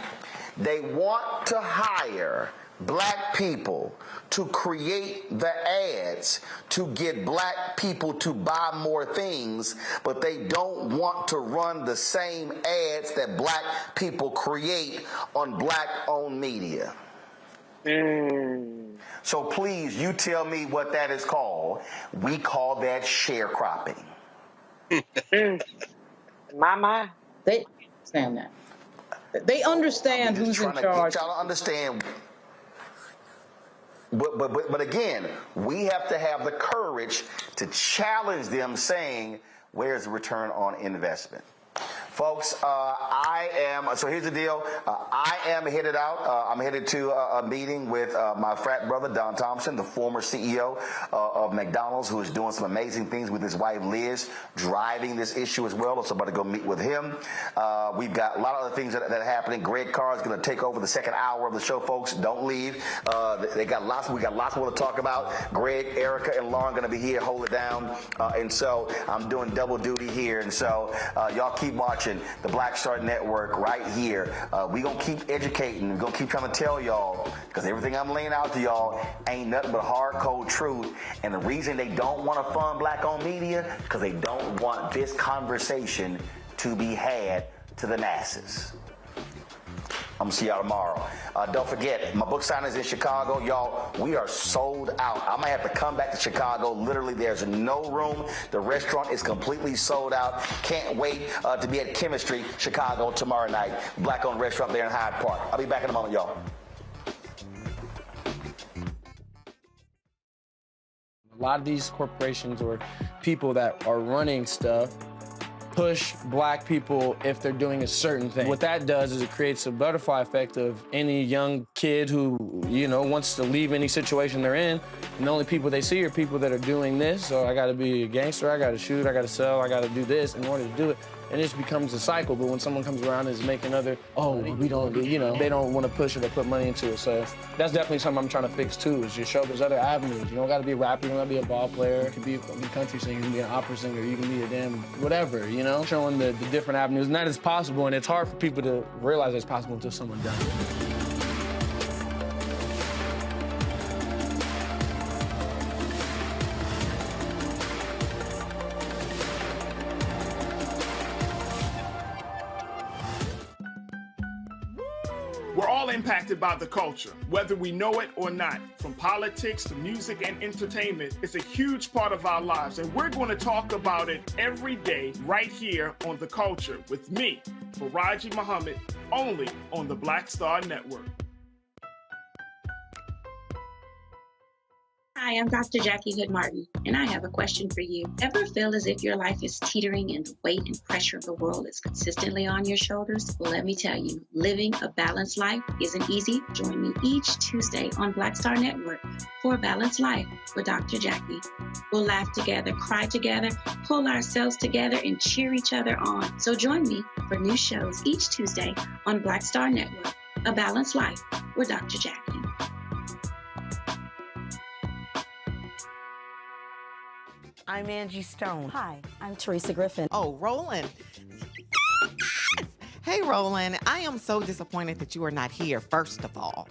They want to hire black people to create the ads to get black people to buy more things, but they don't want to run the same ads that black people create on black-owned media. So please, you tell me what that is called. We call that sharecropping. Mama. They understand that. They understand who's in charge. Y'all understand. But again, we have to have the courage to challenge them saying, where's the return on investment? Folks, so here's the deal. I am headed out. I'm headed to a meeting with my frat brother, Don Thompson, the former CEO of McDonald's, who is doing some amazing things with his wife, Liz, driving this issue as well. So I'm about to go meet with him. We've got a lot of other things that are happening. Greg Carr is going to take over the second hour of the show, folks. Don't leave. We got lots more to talk about. Greg, Erica, and Lauren going to be here, hold it down. And so I'm doing double duty here. And so y'all keep watching the Black Star Network right here. We're going to keep educating. We're going to keep trying to tell y'all, because everything I'm laying out to y'all ain't nothing but hard, cold truth. And the reason they don't want to fund black-owned media, because they don't want this conversation to be had to the masses. I'm going to see y'all tomorrow. Don't forget, my book signing is in Chicago. Y'all, we are sold out. I might have to come back to Chicago. Literally, there's no room. The restaurant is completely sold out. Can't wait to be at Chemistry, Chicago tomorrow night. Black-owned restaurant there in Hyde Park. I'll be back in a moment, y'all. A lot of these corporations or people that are running stuff push black people if they're doing a certain thing. What that does is it creates a butterfly effect of any young kid who, wants to leave any situation they're in, and the only people they see are people that are doing this. So I gotta be a gangster, I gotta shoot, I gotta sell, I gotta do this in order to do it. And it just becomes a cycle. But when someone comes around and is making we don't do, they don't want to push it or put money into it. So that's definitely something I'm trying to fix too, is just show there's other avenues. You don't gotta be a rapper, you don't gotta be a ball player, you can be a country singer, you can be an opera singer, you can be a damn whatever, showing the different avenues. And that is possible, and it's hard for people to realize it's possible until someone does it. We're all impacted by the culture, whether we know it or not. From politics to music and entertainment, it's a huge part of our lives, and we're going to talk about it every day right here on The Culture with me, Faraji Muhammad, only on the Black Star Network. Hi, I'm Dr. Jackie Hood Martin, and I have a question for you. Ever feel as if your life is teetering and the weight and pressure of the world is consistently on your shoulders? Well, let me tell you, living a balanced life isn't easy. Join me each Tuesday on Black Star Network for A Balanced Life with Dr. Jackie. We'll laugh together, cry together, pull ourselves together, and cheer each other on. So join me for new shows each Tuesday on Black Star Network, A Balanced Life with Dr. Jackie. I'm Angie Stone. Hi, I'm Teresa Griffin. Oh, Roland. Hey, Roland. I am so disappointed that you are not here, first of all.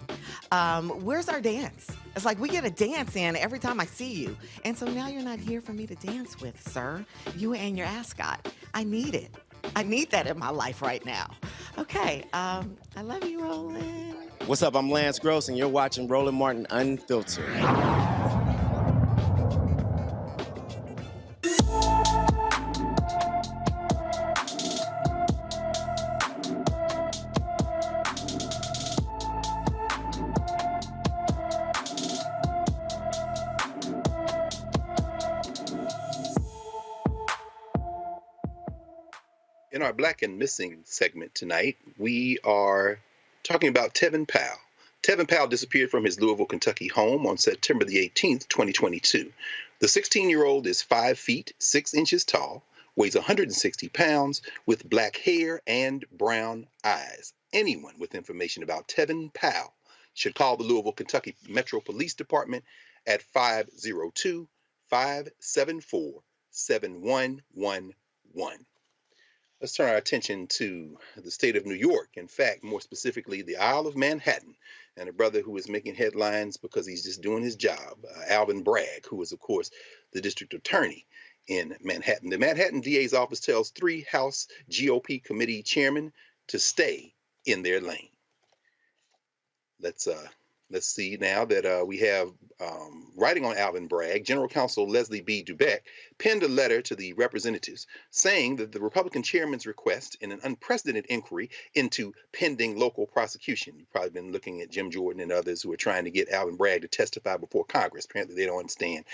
Where's our dance? It's like we get a dance in every time I see you. And so now you're not here for me to dance with, sir. You and your ascot. I need it. I need that in my life right now. Okay, I love you, Roland. What's up? I'm Lance Gross, and you're watching Roland Martin Unfiltered. In our Black and Missing segment tonight, we are talking about Tevin Powell. Tevin Powell disappeared from his Louisville, Kentucky home on September the 18th, 2022. The 16-year-old is 5 feet, 6 inches tall, weighs 160 pounds, with black hair and brown eyes. Anyone with information about Tevin Powell should call the Louisville, Kentucky Metro Police Department at 502-574-7111. Let's turn our attention to the state of New York. In fact, more specifically, the Isle of Manhattan, and a brother who is making headlines because he's just doing his job, Alvin Bragg, who is, of course, the district attorney in Manhattan. The Manhattan DA's office tells 3 House GOP committee chairmen to stay in their lane. Let's see now that we have writing on Alvin Bragg, General Counsel Leslie B. Dubeck penned a letter to the representatives saying that the Republican chairman's request in an unprecedented inquiry into pending local prosecution. You've probably been looking at Jim Jordan and others who are trying to get Alvin Bragg to testify before Congress. Apparently they don't understand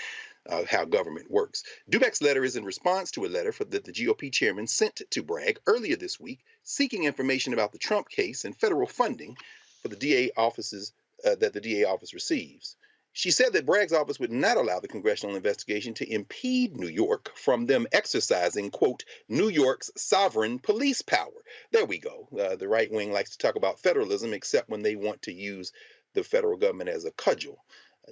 how government works. Dubeck's letter is in response to a letter that the GOP chairman sent to Bragg earlier this week, seeking information about the Trump case and federal funding for the DA offices that the DA office receives. She said that Bragg's office would not allow the congressional investigation to impede New York from them exercising, quote, New York's sovereign police power. There we go. The right wing likes to talk about federalism, except when they want to use the federal government as a cudgel.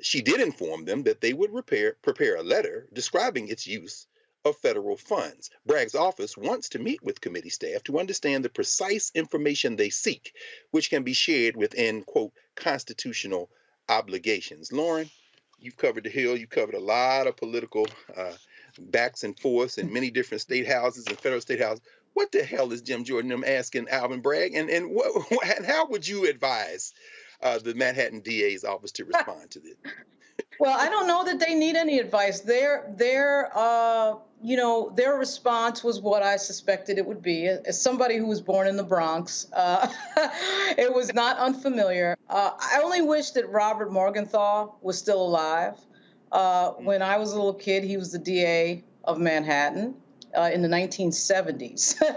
She did inform them that they would prepare a letter describing its use of federal funds. Bragg's office wants to meet with committee staff to understand the precise information they seek, which can be shared within, quote, constitutional obligations. Lauren, you've covered the Hill. You've covered a lot of political backs and forths in many different state houses and federal state houses. What the hell is Jim Jordan asking Alvin Bragg? And how would you advise the Manhattan DA's office to respond to this? Well, I don't know that they need any advice. Their response was what I suspected it would be. As somebody who was born in the Bronx, it was not unfamiliar. I only wish that Robert Morgenthau was still alive. When I was a little kid, he was the DA of Manhattan in the 1970s. I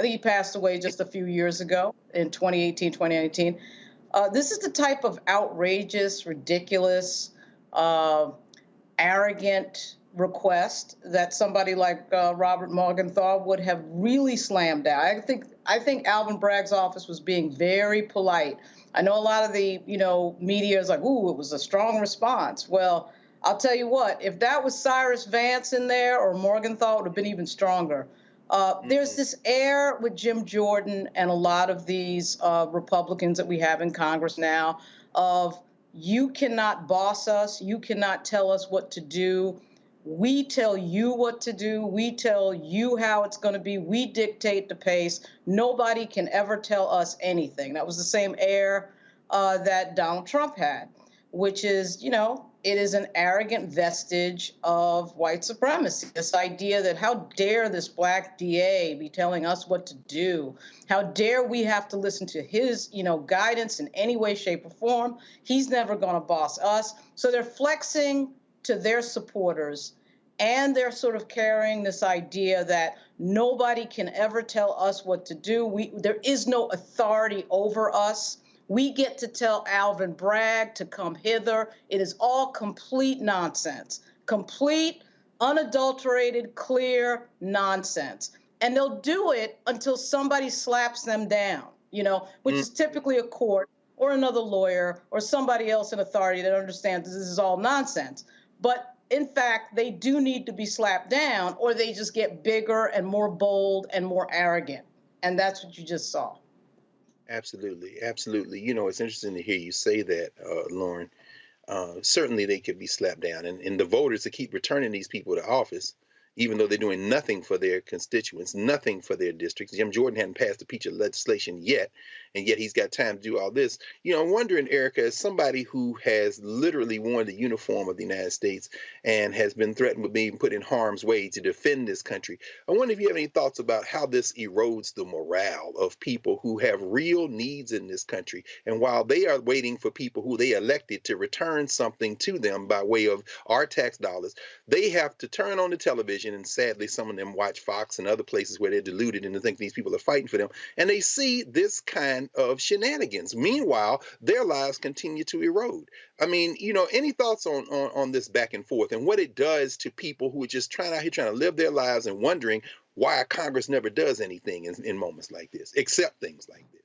think he passed away just a few years ago in 2018, 2019. This is the type of outrageous, ridiculous, arrogant request that somebody like Robert Morgenthau would have really slammed down. I think Alvin Bragg's office was being very polite. I know a lot of the media is like, ooh, it was a strong response. Well, I'll tell you what, if that was Cyrus Vance in there or Morgenthau, it would have been even stronger. There's this air with Jim Jordan and a lot of these Republicans that we have in Congress now of, you cannot boss us. You cannot tell us what to do. We tell you what to do. We tell you how it's going to be. We dictate the pace. Nobody can ever tell us anything. That was the same air that Donald Trump had, which is, it is an arrogant vestige of white supremacy. This idea that how dare this black DA be telling us what to do? How dare we have to listen to his, guidance in any way, shape, or form? He's never going to boss us. So they're flexing to their supporters, and they're sort of carrying this idea that nobody can ever tell us what to do. There is no authority over us. We get to tell Alvin Bragg to come hither. It is all complete nonsense. Complete, unadulterated, clear nonsense. And they'll do it until somebody slaps them down, which is typically a court or another lawyer or somebody else in authority that understands this is all nonsense. But in fact, they do need to be slapped down, or they just get bigger and more bold and more arrogant. And that's what you just saw. Absolutely. Absolutely. It's interesting to hear you say that, Lauren. Certainly they could be slapped down. And the voters to keep returning these people to office, even though they're doing nothing for their constituents, nothing for their districts. Jim Jordan hadn't passed a piece of legislation yet, and yet he's got time to do all this. I'm wondering, Erica, as somebody who has literally worn the uniform of the United States and has been threatened with being put in harm's way to defend this country, I wonder if you have any thoughts about how this erodes the morale of people who have real needs in this country. And while they are waiting for people who they elected to return something to them by way of our tax dollars, they have to turn on the television, and sadly some of them watch Fox and other places where they're deluded into thinking these people are fighting for them, and they see this kind of shenanigans. Meanwhile, their lives continue to erode. I mean, any thoughts on this back and forth and what it does to people who are just trying to live their lives and wondering why Congress never does anything in moments like this, except things like this?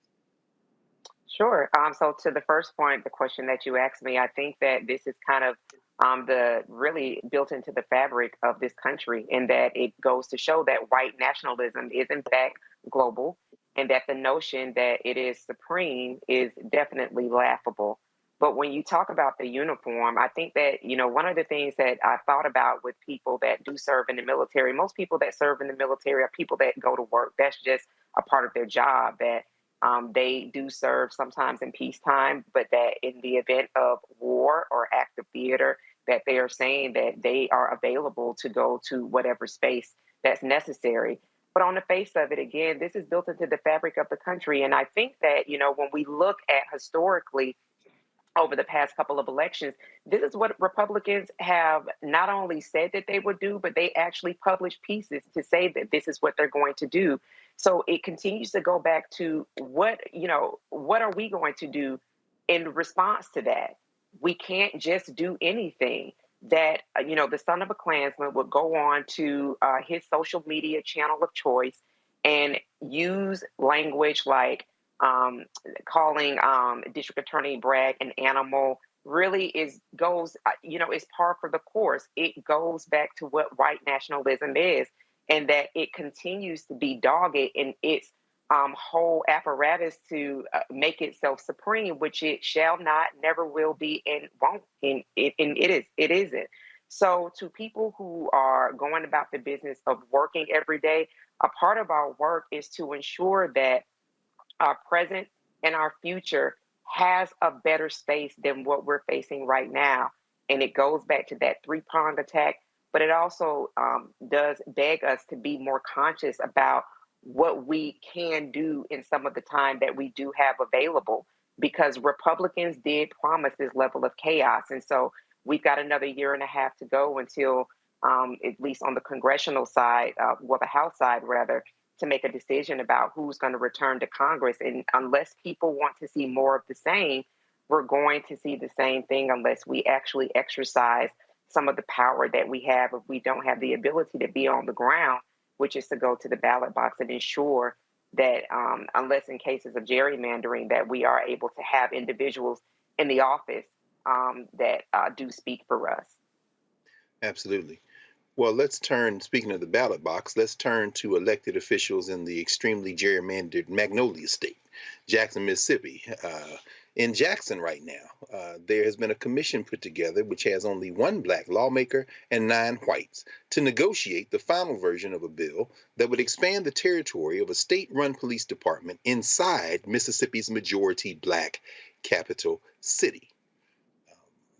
Sure. So to the first point, the question that you asked me, I think that this is kind of the really built into the fabric of this country, in that it goes to show that white nationalism is in fact global, and that the notion that it is supreme is definitely laughable. But when you talk about the uniform, I think that, one of the things that I thought about with people that do serve in the military, most people that serve in the military are people that go to work. That's just a part of their job, that they do serve sometimes in peacetime, but that in the event of war or active theater, that they are saying that they are available to go to whatever space that's necessary. But on the face of it, again, this is built into the fabric of the country. And I think that, when we look at historically over the past couple of elections, this is what Republicans have not only said that they would do, but they actually published pieces to say that this is what they're going to do. So it continues to go back to what are we going to do in response to that? We can't just do anything. That, the son of a Klansman would go on to his social media channel of choice and use language like calling District Attorney Bragg an animal really is par for the course. It goes back to what white nationalism is, and that it continues to be dogged in its whole apparatus to make itself supreme, which it shall not, never will be, and won't. And it isn't. So to people who are going about the business of working every day, a part of our work is to ensure that our present and our future has a better space than what we're facing right now. And it goes back to that three-pronged attack, but it also does beg us to be more conscious about what we can do in some of the time that we do have available, because Republicans did promise this level of chaos. And so we've got another year and a half to go until, at least on the congressional side, the House side rather, to make a decision about who's going to return to Congress. And unless people want to see more of the same, we're going to see the same thing unless we actually exercise some of the power that we have if we don't have the ability to be on the ground, which is to go to the ballot box and ensure that unless in cases of gerrymandering, that we are able to have individuals in the office that do speak for us. Absolutely. Well, speaking of the ballot box, let's turn to elected officials in the extremely gerrymandered Magnolia State, Jackson, Mississippi. In Jackson right now, there has been a commission put together which has only one black lawmaker and 9 whites to negotiate the final version of a bill that would expand the territory of a state-run police department inside Mississippi's majority black capital city.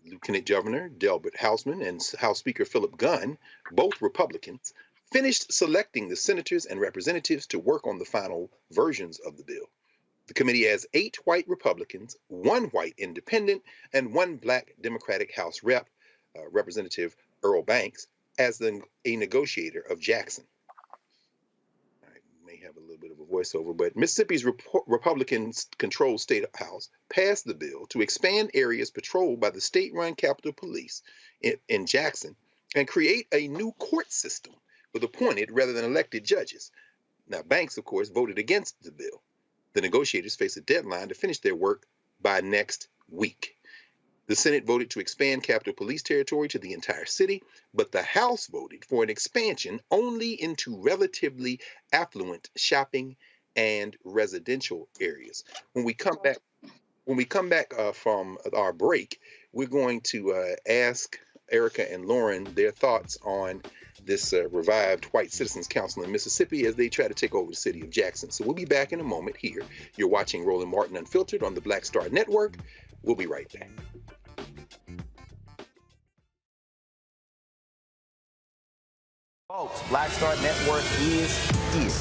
Lieutenant Governor Delbert Housman and House Speaker Philip Gunn, both Republicans, finished selecting the senators and representatives to work on the final versions of the bill. The committee has 8 white Republicans, 1 white independent, and 1 black Democratic House rep, Representative Earl Banks, as a negotiator of Jackson. I may have a little bit of a voiceover, but Mississippi's Republican-controlled state house passed the bill to expand areas patrolled by the state-run Capitol Police in Jackson and create a new court system with appointed rather than elected judges. Now, Banks, of course, voted against the bill. The negotiators face a deadline to finish their work by next week. The Senate voted to expand Capitol Police territory to the entire city, but the House voted for an expansion only into relatively affluent shopping and residential areas. When we come back from our break, we're going to ask Erica and Lauren their thoughts on this revived White Citizens Council in Mississippi as they try to take over the city of Jackson. So we'll be back in a moment here. You're watching Roland Martin Unfiltered on the Black Star Network. We'll be right back. Folks, Black Star Network is here.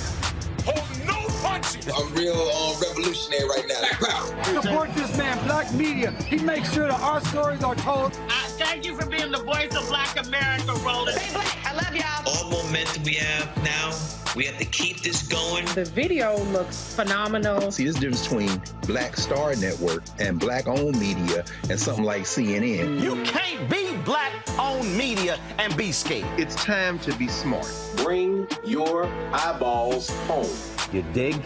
Hold no punches. I'm real revolutionary right now. Support this man, Black Media. He makes sure that our stories are told. Thank you for being the voice of Black America, Roland. Stay black. I love y'all. All momentum we have now, we have to keep this going. The video looks phenomenal. See, this difference between Black Star Network and black-owned media and something like CNN. You can't be black-owned media and be scared. It's time to be smart. Bring your eyeballs home. You dig?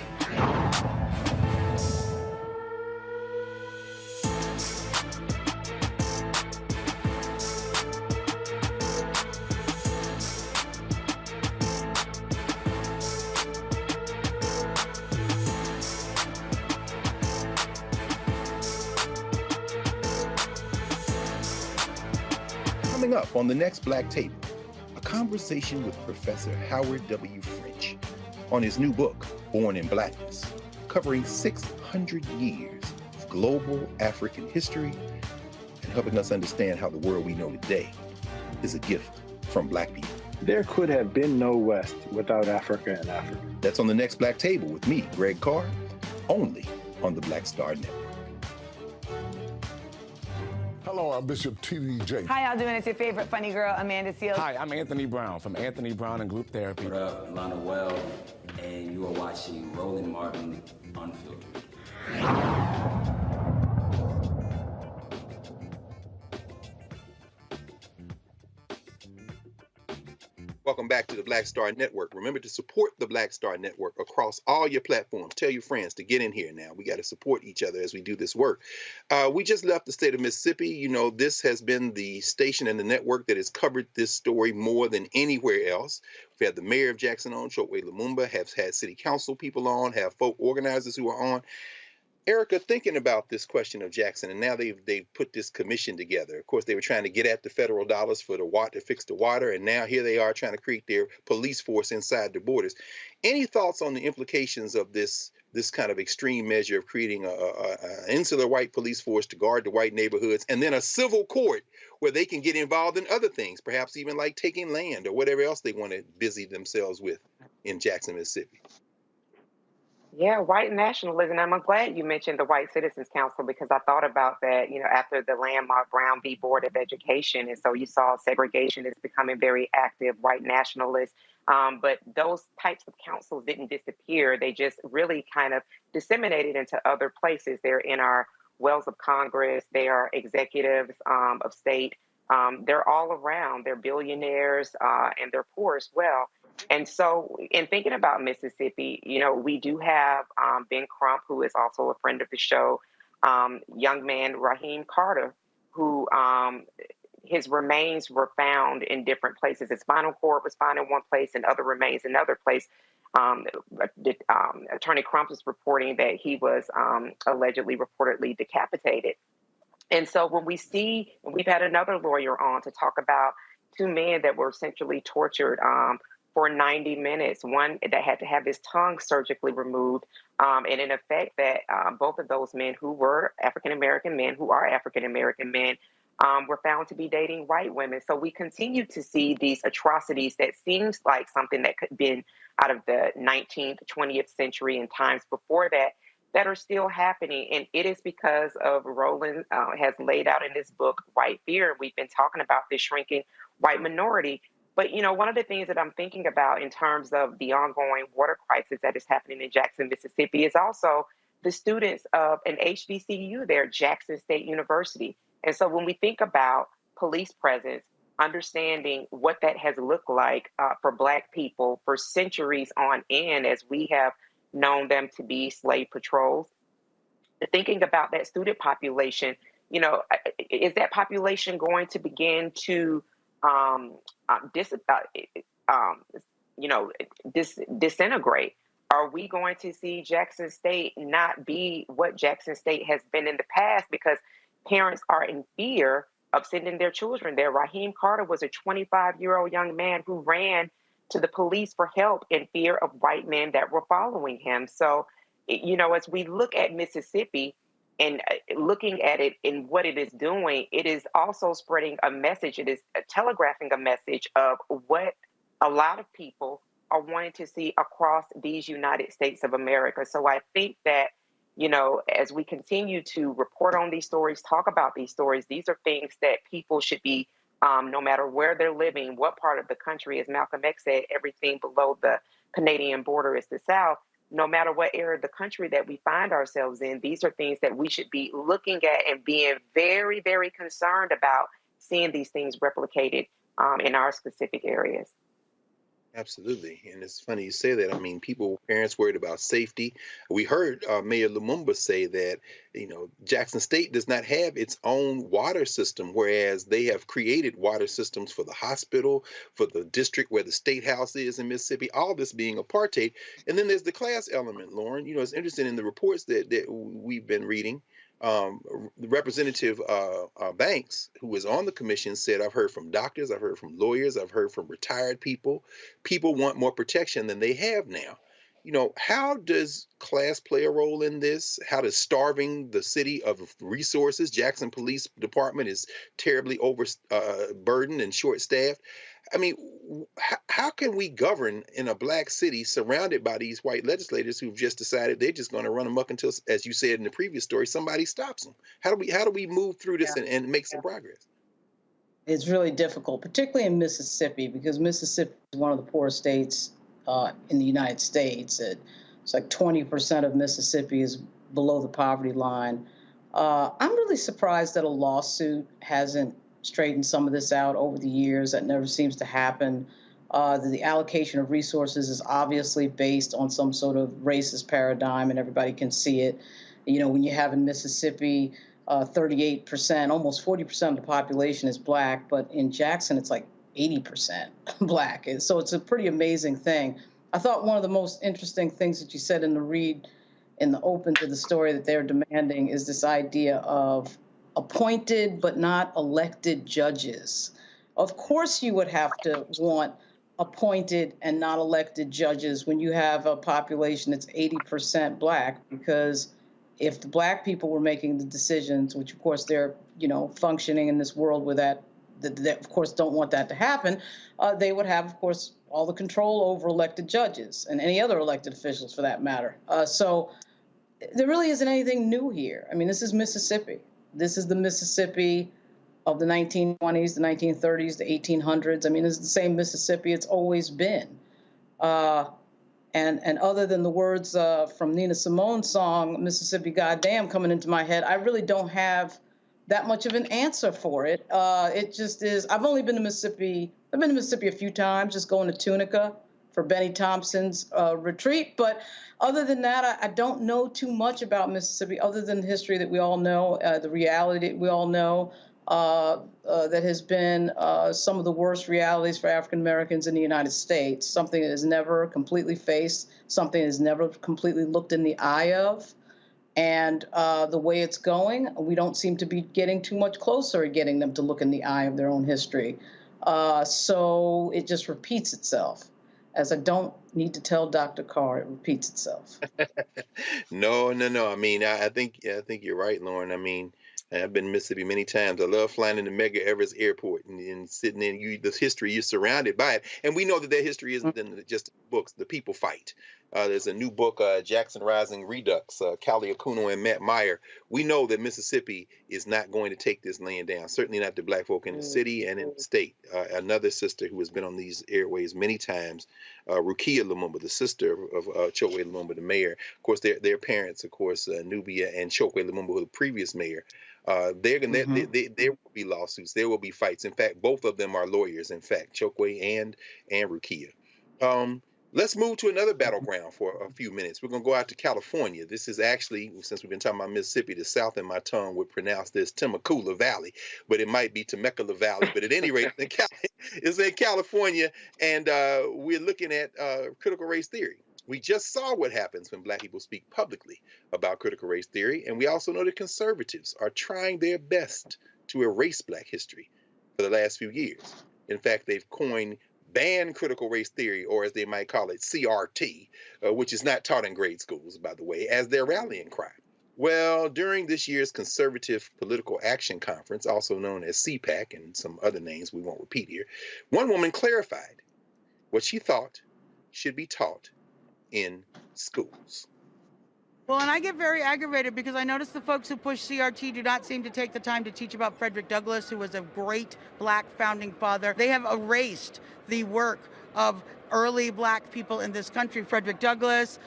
Coming up on the next Black Table, a conversation with Professor Howard W. French on his new book, Born in Blackness, covering 600 years of global African history and helping us understand how the world we know today is a gift from Black people. There could have been no West without Africa and Africa. That's on the next Black Table with me, Greg Carr, only on the Black Star Network. I'm Bishop T.D. Jakes. How y'all doing? It's your favorite funny girl, Amanda Seals. Hi, I'm Anthony Brown from Anthony Brown and Group Therapy. What up, Lana Well, and you are watching Roland Martin Unfiltered. Welcome back to the Black Star Network. Remember to support the Black Star Network across all your platforms. Tell your friends to get in here now. We got to support each other as we do this work. We just left the state of Mississippi. You know, this has been the station and the network that has covered this story more than anywhere else. We've had the mayor of Jackson on, Chokwe Lumumba, have had city council people on, have folk organizers who are on. Erica, thinking about this question of Jackson, and now they've put this commission together. Of course, they were trying to get at the federal dollars for the water to fix the water, and now here they are trying to create their police force inside the borders. Any thoughts on the implications of this kind of extreme measure of creating an insular white police force to guard the white neighborhoods, and then a civil court where they can get involved in other things, perhaps even like taking land or whatever else they want to busy themselves with in Jackson, Mississippi? Yeah, white nationalism. I'm glad you mentioned the White Citizens Council because I thought about that, after the landmark Brown v. Board of Education. And so you saw segregation is becoming very active, white nationalists. But those types of councils didn't disappear. They just really kind of disseminated into other places. They're in our wells of Congress. They are executives of state. They're all around. They're billionaires and they're poor as well. And so in thinking about Mississippi, we do have Ben Crump, who is also a friend of the show, young man Raheem Carter, who his remains were found in different places. His spinal cord was found in one place and other remains in another place. Attorney Crump is reporting that he was reportedly decapitated. And so when we see, and we've had another lawyer on to talk about two men that were essentially tortured for 90 minutes, one that had to have his tongue surgically removed. And in effect that both of those men who were African-American men, who are African-American men, were found to be dating white women. So we continue to see these atrocities that seems like something that could have been out of the 19th, 20th century and times before that are still happening. And it is because of Roland has laid out in this book, White Fear. We've been talking about this shrinking white minority. But, one of the things that I'm thinking about in terms of the ongoing water crisis that is happening in Jackson, Mississippi, is also the students of an HBCU there, Jackson State University. And so when we think about police presence, understanding what that has looked like for Black people for centuries on end, as we have known them to be slave patrols, thinking about that student population, is that population going to begin to disintegrate? Are we going to see Jackson State not be what Jackson State has been in the past because parents are in fear of sending their children there? Raheem Carter was a 25-year-old young man who ran to the police for help in fear of white men that were following him. So, as we look at Mississippi, and looking at it in what it is doing, it is also spreading a message. It is telegraphing a message of what a lot of people are wanting to see across these United States of America. So I think that, as we continue to report on these stories, talk about these stories, these are things that people should be, no matter where they're living, what part of the country, as Malcolm X said, everything below the Canadian border is the South. No matter what area of the country that we find ourselves in, these are things that we should be looking at and being very, very concerned about seeing these things replicated in our specific areas. Absolutely. And it's funny you say that. I mean, parents worried about safety. We heard Mayor Lumumba say that, Jackson State does not have its own water system, whereas they have created water systems for the hospital, for the district where the state house is in Mississippi, all this being apartheid. And then there's the class element, Lauren. It's interesting in the reports that we've been reading. Representative Banks, who was on the commission, said, I've heard from doctors, I've heard from lawyers, I've heard from retired people. People want more protection than they have now. How does class play a role in this? How does starving the city of resources? Jackson Police Department is terribly overburdened and short-staffed. I mean, how can we govern in a black city surrounded by these white legislators who've just decided they're just going to run amok until, as you said in the previous story, somebody stops them? How do we move through this and make some progress? It's really difficult, particularly in Mississippi, because Mississippi is one of the poorest states in the United States. It's like 20% of Mississippi is below the poverty line. I'm really surprised that a lawsuit hasn't straightened some of this out over the years. That never seems to happen. The allocation of resources is obviously based on some sort of racist paradigm, and everybody can see it. You know, when you have in Mississippi, 38%, almost 40% of the population is black, but in Jackson, it's like 80% black. And so it's a pretty amazing thing. I thought one of the most interesting things that you said in the read, in the open to the story that they're demanding, is this idea of appointed but not elected judges. Of course you would have to want appointed and not elected judges when you have a population that's 80% black, because if the black people were making the decisions, which of course they're, you know, functioning in this world where that of course don't want that to happen, they would have, of course, all the control over elected judges and any other elected officials for that matter. So there really isn't anything new here. I mean, this is Mississippi. This is the Mississippi of the 1920s, the 1930s, the 1800s. I mean, it's the same Mississippi it's always been. And other than the words from Nina Simone's song, Mississippi Goddamn, coming into my head, I really don't have that much of an answer for it. It just is. I've only been to Mississippi. I've been to Mississippi a few times, just going to Tunica for Benny Thompson's retreat. But other than that, I don't know too much about Mississippi, other than the history that we all know, the reality that we all know, that has been some of the worst realities for African Americans in the United States, something that is never completely faced, something that is never completely looked in the eye of. And the way it's going, we don't seem to be getting too much closer at getting them to look in the eye of their own history. So it just repeats itself. As I don't need to tell Dr. Carr, it repeats itself. No. I mean, I think you're right, Lauren. I mean, I've been to Mississippi many times. I love flying into Medgar Evers Airport and sitting in the history. You're surrounded by it, and we know that history isn't in just books. The people fight. There's a new book, Jackson Rising Redux, Callie Akuno and Matt Meyer. We know that Mississippi is not going to take this land down. Certainly not the black folk in the city and in the state. Another sister who has been on these airways many times, Rukia Lumumba, the sister of Chokwe Lumumba, the mayor. Of course, their parents, of course, Nubia and Chokwe Lumumba, who were the previous mayor. There will be lawsuits. There will be fights. In fact, both of them are lawyers. In fact, Chokwe and Rukia. Let's move to another battleground for a few minutes. We're going to go out to California. This is actually, since we've been talking about Mississippi, the South in my tongue would pronounce this Temecula Valley, but it might be Temecula Valley. But at any rate, it's in California, and we're looking at critical race theory. We just saw what happens when black people speak publicly about critical race theory, and we also know that conservatives are trying their best to erase black history for the last few years. In fact, they've coined banned critical race theory, or as they might call it, CRT, which is not taught in grade schools, by the way, as their rallying cry. Well, during this year's Conservative Political Action Conference, also known as CPAC and some other names we won't repeat here, one woman clarified what she thought should be taught in schools. Well, and I get very aggravated because I notice the folks who push CRT do not seem to take the time to teach about Frederick Douglass, who was a great black founding father. They have erased the work of early black people in this country. Frederick Douglass,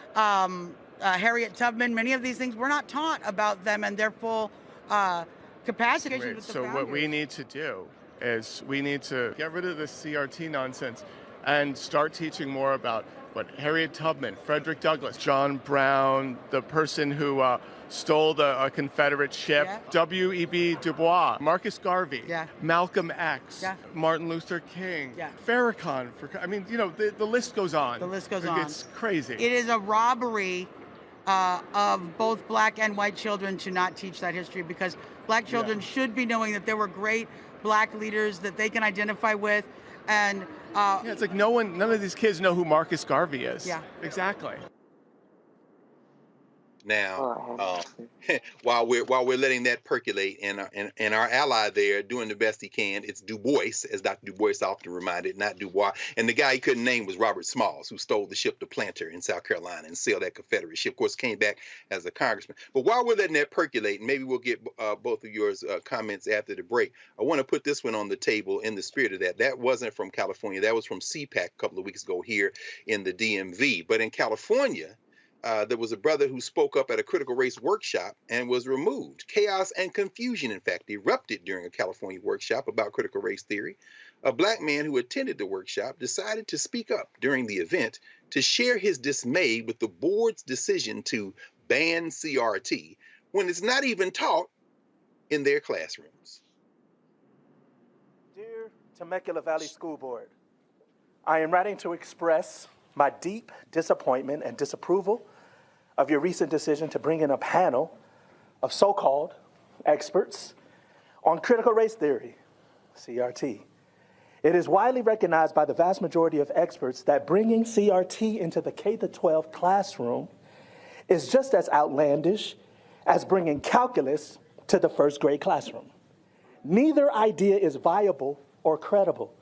Harriet Tubman, many of these things, we're not taught about them and their full capacity. Right. So what we need to do is we need to get rid of this CRT nonsense and start teaching more about what Harriet Tubman, Frederick Douglass, John Brown, the person who stole the Confederate ship, W.E.B. Du Bois, Marcus Garvey, Malcolm X, Martin Luther King, Farrakhan. I mean, you know, the list goes on. The list goes on. It's crazy. It is a robbery of both black and white children to not teach that history, because black children should be knowing that there were great black leaders that they can identify with. And it's like none of these kids know who Marcus Garvey is. Yeah. Exactly. Now, while we're letting that percolate, and our ally there doing the best he can, it's Du Bois, as Dr. Du Bois often reminded, not Dubois. And the guy he couldn't name was Robert Smalls, who stole the ship the Planter in South Carolina and sailed that Confederate ship. Of course, came back as a congressman. But while we're letting that percolate, and maybe we'll get both of yours comments after the break, I want to put this one on the table in the spirit of that. That wasn't from California. That was from CPAC a couple of weeks ago here in the DMV. But in California, there was a brother who spoke up at a critical race workshop and was removed. Chaos and confusion, in fact, erupted during a California workshop about critical race theory. A black man who attended the workshop decided to speak up during the event to share his dismay with the board's decision to ban CRT when it's not even taught in their classrooms. Dear Temecula Valley School Board, I am writing to express my deep disappointment and disapproval of your recent decision to bring in a panel of so-called experts on critical race theory, CRT. It is widely recognized by the vast majority of experts that bringing CRT into the K-12 classroom is just as outlandish as bringing calculus to the first grade classroom. Neither idea is viable or credible.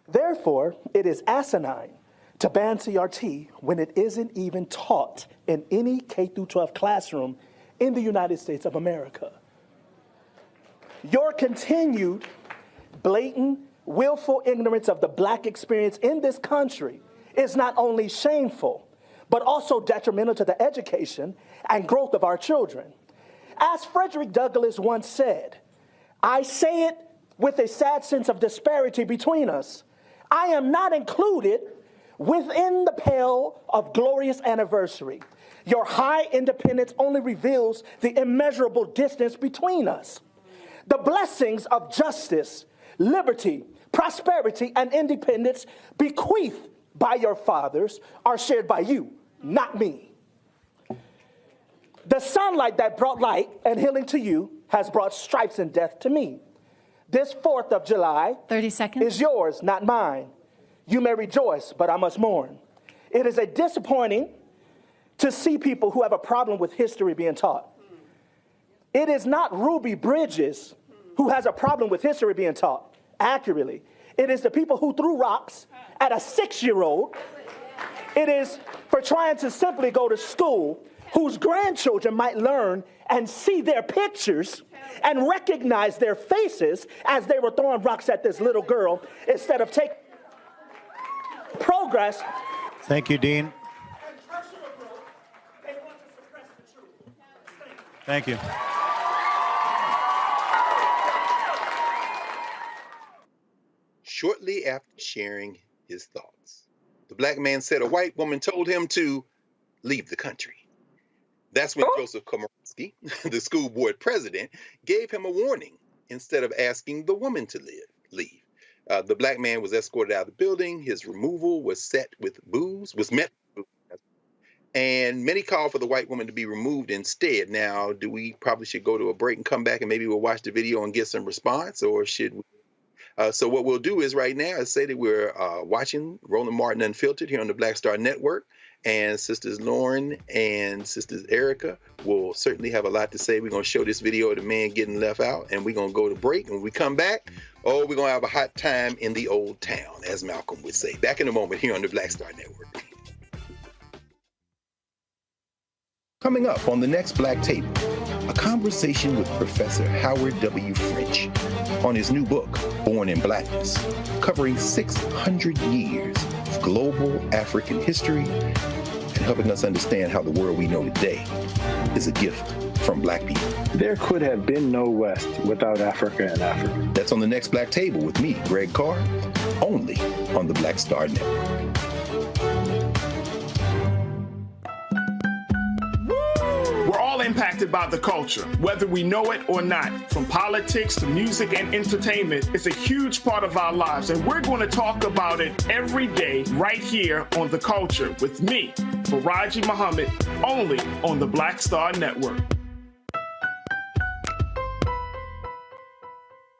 Therefore, it is asinine to ban CRT when it isn't even taught in any K-12 classroom in the United States of America. Your continued blatant, willful ignorance of the black experience in this country is not only shameful, but also detrimental to the education and growth of our children. As Frederick Douglass once said, I say it with a sad sense of disparity between us. I am not included within the pale of glorious anniversary. Your high independence only reveals the immeasurable distance between us. The blessings of justice, liberty, prosperity, and independence bequeathed by your fathers are shared by you, not me. The sunlight that brought light and healing to you has brought stripes and death to me. This 4th of July 30 seconds. Is yours, not mine. You may rejoice, but I must mourn. It is disappointing to see people who have a problem with history being taught. It is not Ruby Bridges who has a problem with history being taught accurately. It is the people who threw rocks at a 6-year-old. It is for trying to simply go to school whose grandchildren might learn and see their pictures and recognize their faces as they were throwing rocks at this little girl instead of taking progress. Thank you, Dean. Thank you. Shortly after sharing his thoughts, the black man said a white woman told him to leave the country. That's when Joseph Komorowski, the school board president, gave him a warning instead of asking the woman to leave. The black man was escorted out of the building. His removal was met with booze, and many called for the white woman to be removed instead. Now, do we probably should go to a break and come back and maybe we'll watch the video and get some response, or should we? So what we'll do is right now is say that we're watching Roland Martin Unfiltered here on the Black Star Network, and Sisters Lauren and Sisters Erica will certainly have a lot to say. We're going to show this video of the man getting left out, and we're going to go to break. And when we come back, we're going to have a hot time in the old town, as Malcolm would say. Back in a moment here on the Black Star Network. Coming up on the next Black Table, a conversation with Professor Howard W. French on his new book, Born in Blackness, covering 600 years of global African history and helping us understand how the world we know today is a gift from Black people. There could have been no West without Africa and Africa. That's on the next Black Table with me, Greg Carr, only on the Black Star Network. We're all impacted by the culture, whether we know it or not. From politics to music and entertainment, it's a huge part of our lives, and we're going to talk about it every day right here on The Culture with me, Faraji Muhammad, only on the Black Star Network.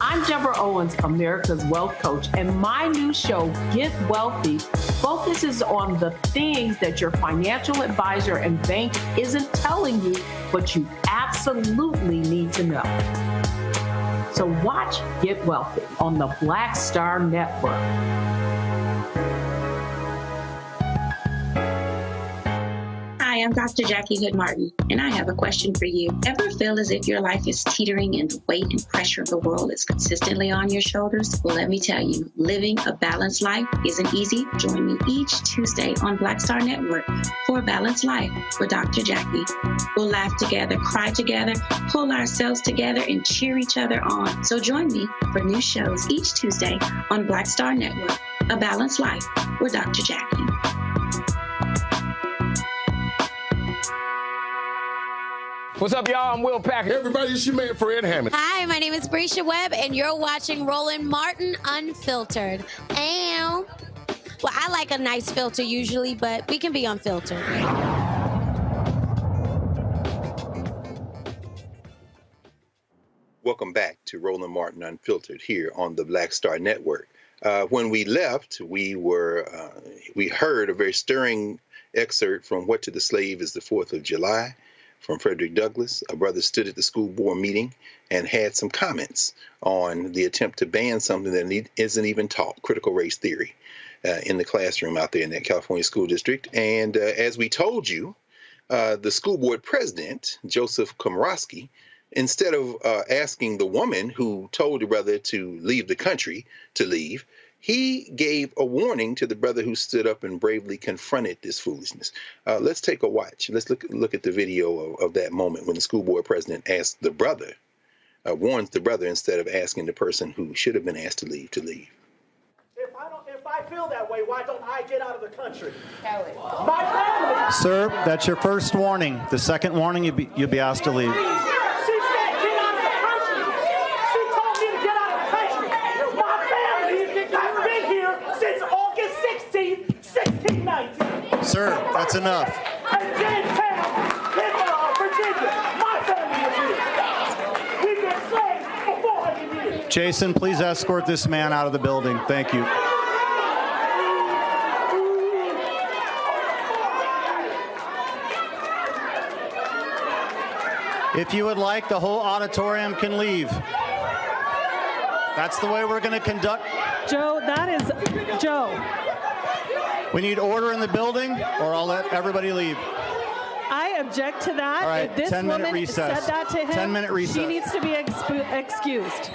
I'm Deborah Owens, America's Wealth Coach, and my new show, Get Wealthy, focuses on the things that your financial advisor and bank isn't telling you, but you absolutely need to know. So watch Get Wealthy on the Black Star Network. Hi, I'm Dr. Jackie Hood Martin, and I have a question for you. Ever feel as if your life is teetering and the weight and pressure of the world is consistently on your shoulders? Well, let me tell you, living a balanced life isn't easy. Join me each Tuesday on Black Star Network for A Balanced Life with Dr. Jackie. We'll laugh together, cry together, pull ourselves together, and cheer each other on. So join me for new shows each Tuesday on Black Star Network, A Balanced Life with Dr. Jackie. What's up, y'all? I'm Will Packer. Everybody, it's your man, Fred Hammond. Hi, my name is Brescia Webb, and you're watching Roland Martin Unfiltered. And, well, I like a nice filter usually, but we can be unfiltered. Welcome back to Roland Martin Unfiltered here on the Black Star Network. When we left, we heard a very stirring excerpt from What to the Slave is the 4th of July from Frederick Douglass. A brother stood at the school board meeting and had some comments on the attempt to ban something that isn't even taught, critical race theory, in the classroom out there in that California school district. And as we told you, the school board president, Joseph Komorowski, instead of asking the woman who told the brother to leave the country to leave, he gave a warning to the brother who stood up and bravely confronted this foolishness. Let's take a watch. Let's look at the video of that moment when the school board president asked the brother, warns the brother instead of asking the person who should have been asked to leave to leave. If I feel that way, why don't I get out of the country? Kelly. My family. Sir, that's your first warning. The second warning, you'll be asked to leave. Sir, that's enough. Jason, please escort this man out of the building. Thank you. If you would like, the whole auditorium can leave. That's the way we're going to conduct. Joe, that is Joe. We need order in the building, or I'll let everybody leave. I object to that. All right, if this 10-minute woman recess. said that to him, 10-minute recess. she needs to be excused.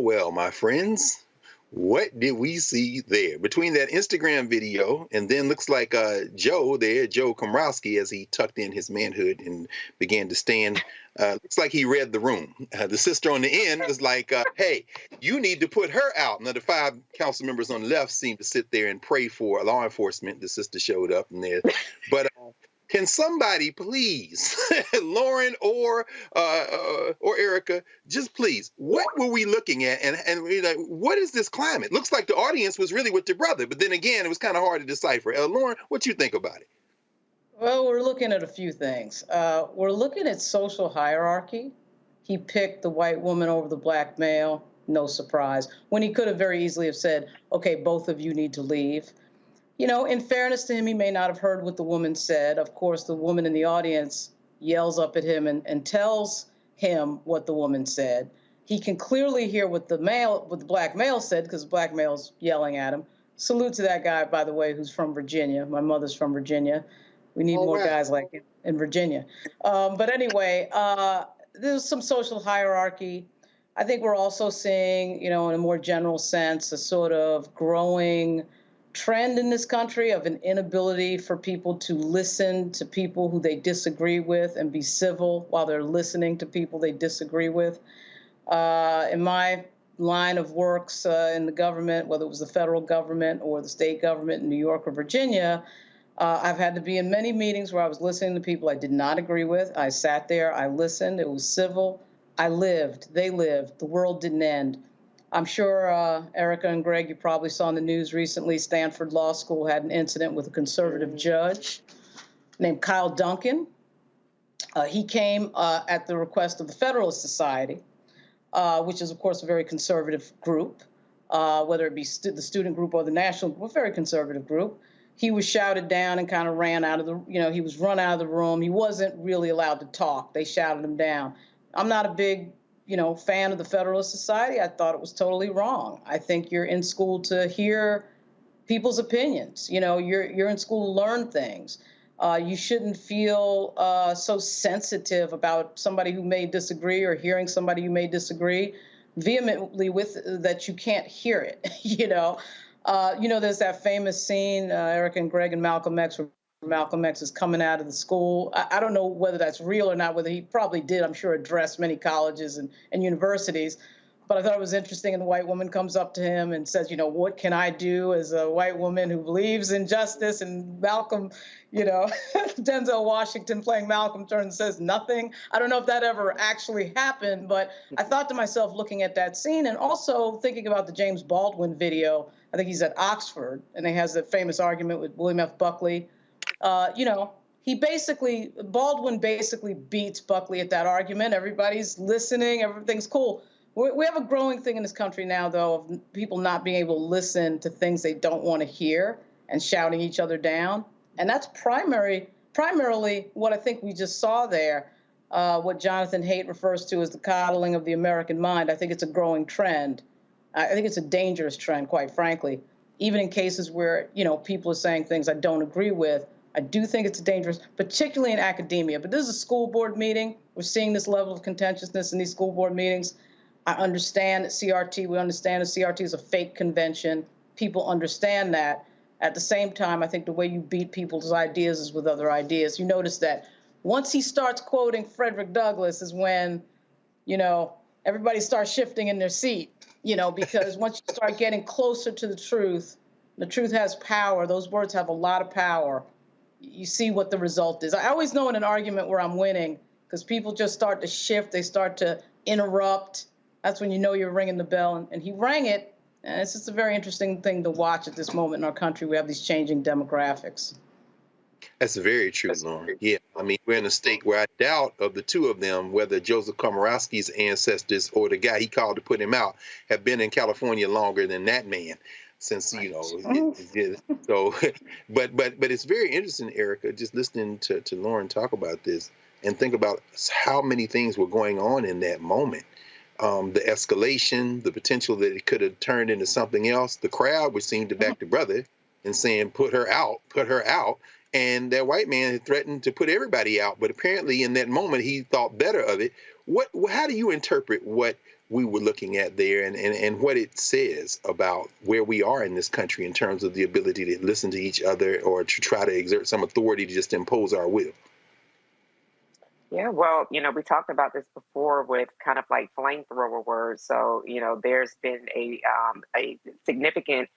Well, my friends, what did we see there? Between that Instagram video and then looks like Joe there, Joe Komorowski, as he tucked in his manhood and began to stand, looks like he read the room. The sister on the end was like, hey, you need to put her out. Now, the 5 council members on the left seemed to sit there and pray for law enforcement. The sister showed up in there. But Can somebody please, Lauren or Erica, just please, what were we looking at, and we're like, what is this climate? Looks like the audience was really with their brother, but then again, it was kind of hard to decipher. Lauren, what you think about it? Well, we're looking at a few things. We're looking at social hierarchy. He picked the white woman over the black male, no surprise, when he could have very easily have said, okay, both of you need to leave. You know, in fairness to him, he may not have heard what the woman said. Of course, the woman in the audience yells up at him and tells him what the woman said. He can clearly hear what the black male said, because the black male's yelling at him. Salute to that guy, by the way, who's from Virginia. My mother's from Virginia. We need more guys like him in Virginia. But anyway, there's some social hierarchy. I think we're also seeing, you know, in a more general sense, a sort of growing trend in this country of an inability for people to listen to people who they disagree with and be civil while they're listening to people they disagree with. In my line of works in the government, whether it was the federal government or the state government in New York or Virginia, I've had to be in many meetings where I was listening to people I did not agree with. I sat there, I listened, it was civil. I lived, they lived, the world didn't end. I'm sure, Erica and Greg, you probably saw in the news recently, Stanford Law School had an incident with a conservative judge named Kyle Duncan. He came at the request of the Federalist Society, which is, of course, a very conservative group, whether it be the student group or the national group, a very conservative group. He was shouted down and kind of ran out of the, you know, he was run out of the room. He wasn't really allowed to talk. They shouted him down. I'm not a big, you know, fan of the Federalist Society. I thought it was totally wrong. I think you're in school to hear people's opinions. You know, you're in school to learn things. You shouldn't feel so sensitive about somebody who may disagree or hearing somebody who may disagree vehemently with that you can't hear it. You know, there's that famous scene, Eric and Greg and Malcolm X, where Malcolm X is coming out of the school. I don't know whether that's real or not, whether he probably did, I'm sure, address many colleges and universities. But I thought it was interesting, and the white woman comes up to him and says, you know, what can I do as a white woman who believes in justice? And Malcolm, you know, Denzel Washington playing Malcolm turns and says nothing. I don't know if that ever actually happened, but I thought to myself looking at that scene and also thinking about the James Baldwin video. I think he's at Oxford, and he has that famous argument with William F. Buckley. You know, Baldwin basically beats Buckley at that argument. Everybody's listening, everything's cool. We have a growing thing in this country now, though, of people not being able to listen to things they don't want to hear and shouting each other down. And that's primarily what I think we just saw there, what Jonathan Haidt refers to as the coddling of the American mind. I think it's a growing trend. I think it's a dangerous trend, quite frankly. Even in cases where, you know, people are saying things I don't agree with, I do think it's dangerous, particularly in academia. But this is a school board meeting. We're seeing this level of contentiousness in these school board meetings. I understand that we understand that CRT is a fake convention. People understand that. At the same time, I think the way you beat people's ideas is with other ideas. You notice that once he starts quoting Frederick Douglass is when, you know, everybody starts shifting in their seat, you know, because once you start getting closer to the truth has power. Those words have a lot of power. You see what the result is. I always know in an argument where I'm winning because people just start to shift. They start to interrupt. That's when you know you're ringing the bell, and he rang it. And it's just a very interesting thing to watch at this moment in our country. We have these changing demographics. That's very true, Lauren. Yeah, I mean, we're in a state where I doubt of the two of them, whether Joseph Komorowski's ancestors or the guy he called to put him out have been in California longer than that man. Since, you know, so, but it's very interesting, Erica, just listening to Lauren talk about this and think about how many things were going on in that moment. The escalation, the potential that it could have turned into something else. The crowd was seeing to back the brother and saying, put her out. And that white man had threatened to put everybody out. But apparently in that moment, he thought better of it. How do you interpret what we were looking at there and what it says about where we are in this country in terms of the ability to listen to each other or to try to exert some authority to just impose our will? Yeah, well, you know, we talked about this before with kind of like flamethrower words. So, you know, there's been a significant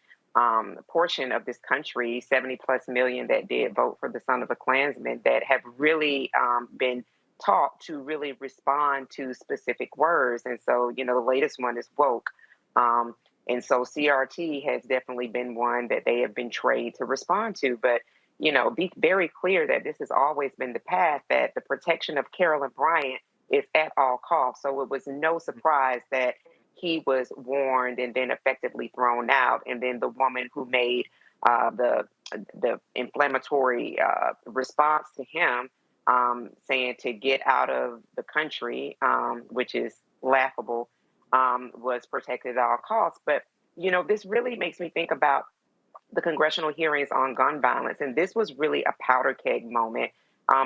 portion of this country, 70 plus million that did vote for the son of a Klansman, that have really been taught to really respond to specific words. And so, the latest one is woke. And so CRT has definitely been one that they have been trained to respond to. But, be very clear that this has always been the path, that the protection of Carolyn Bryant is at all costs. So it was no surprise that he was warned and then effectively thrown out. And then the woman who made the inflammatory response to him, saying to get out of the country, which is laughable, was protected at all costs. But, this really makes me think about the congressional hearings on gun violence. And this was really a powder keg moment,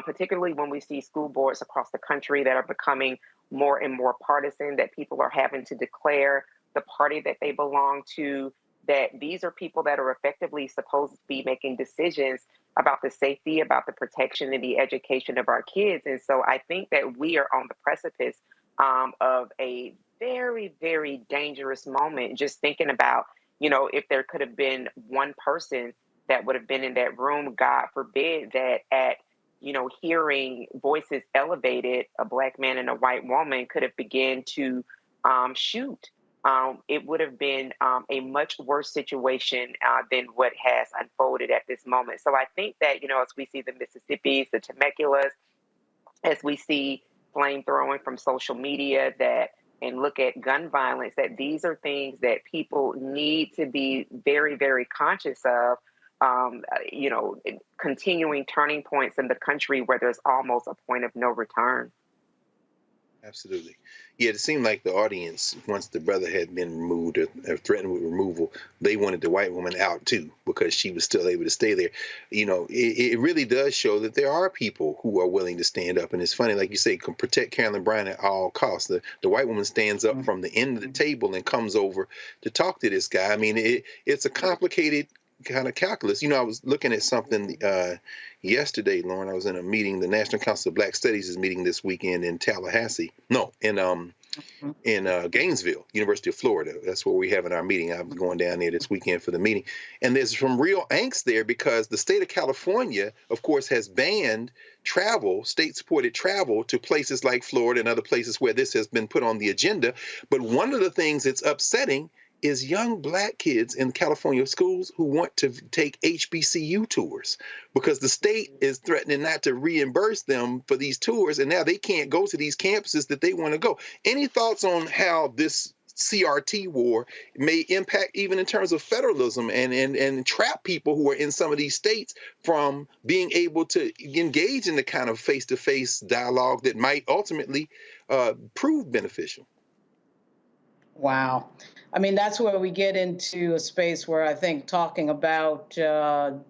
particularly when we see school boards across the country that are becoming more and more partisan, that people are having to declare the party that they belong to, that these are people that are effectively supposed to be making decisions about the safety, about the protection and the education of our kids. And so I think that we are on the precipice of a very, very dangerous moment, just thinking about, if there could have been one person that would have been in that room, God forbid that at, hearing voices elevated, a Black man and a white woman could have begun to shoot. It would have been a much worse situation than what has unfolded at this moment. So I think that, as we see the Mississippis, the Temecula's, as we see flame throwing from social media, and look at gun violence, that these are things that people need to be very, very conscious of, continuing turning points in the country where there's almost a point of no return. Absolutely. Yeah, it seemed like the audience, once the brother had been removed or threatened with removal, they wanted the white woman out too, because she was still able to stay there. It really does show that there are people who are willing to stand up. And it's funny, like you say, can protect Carolyn Bryant at all costs. The white woman stands up from the end of the table and comes over to talk to this guy. I mean, it's a complicated kind of calculus. I was looking at something yesterday, Lauren. I was in a meeting. The National Council of Black Studies is meeting this weekend in Tallahassee. No, in Gainesville, University of Florida. That's where we having our meeting. I'm going down there this weekend for the meeting. And there's some real angst there because the state of California, of course, has banned travel, state-supported travel to places like Florida and other places where this has been put on the agenda. But one of the things that's upsetting is young Black kids in California schools who want to take HBCU tours because the state is threatening not to reimburse them for these tours, and now they can't go to these campuses that they want to go. Any thoughts on how this CRT war may impact even in terms of federalism and trap people who are in some of these states from being able to engage in the kind of face-to-face dialogue that might ultimately prove beneficial? Wow. I mean, that's where we get into a space where I think talking about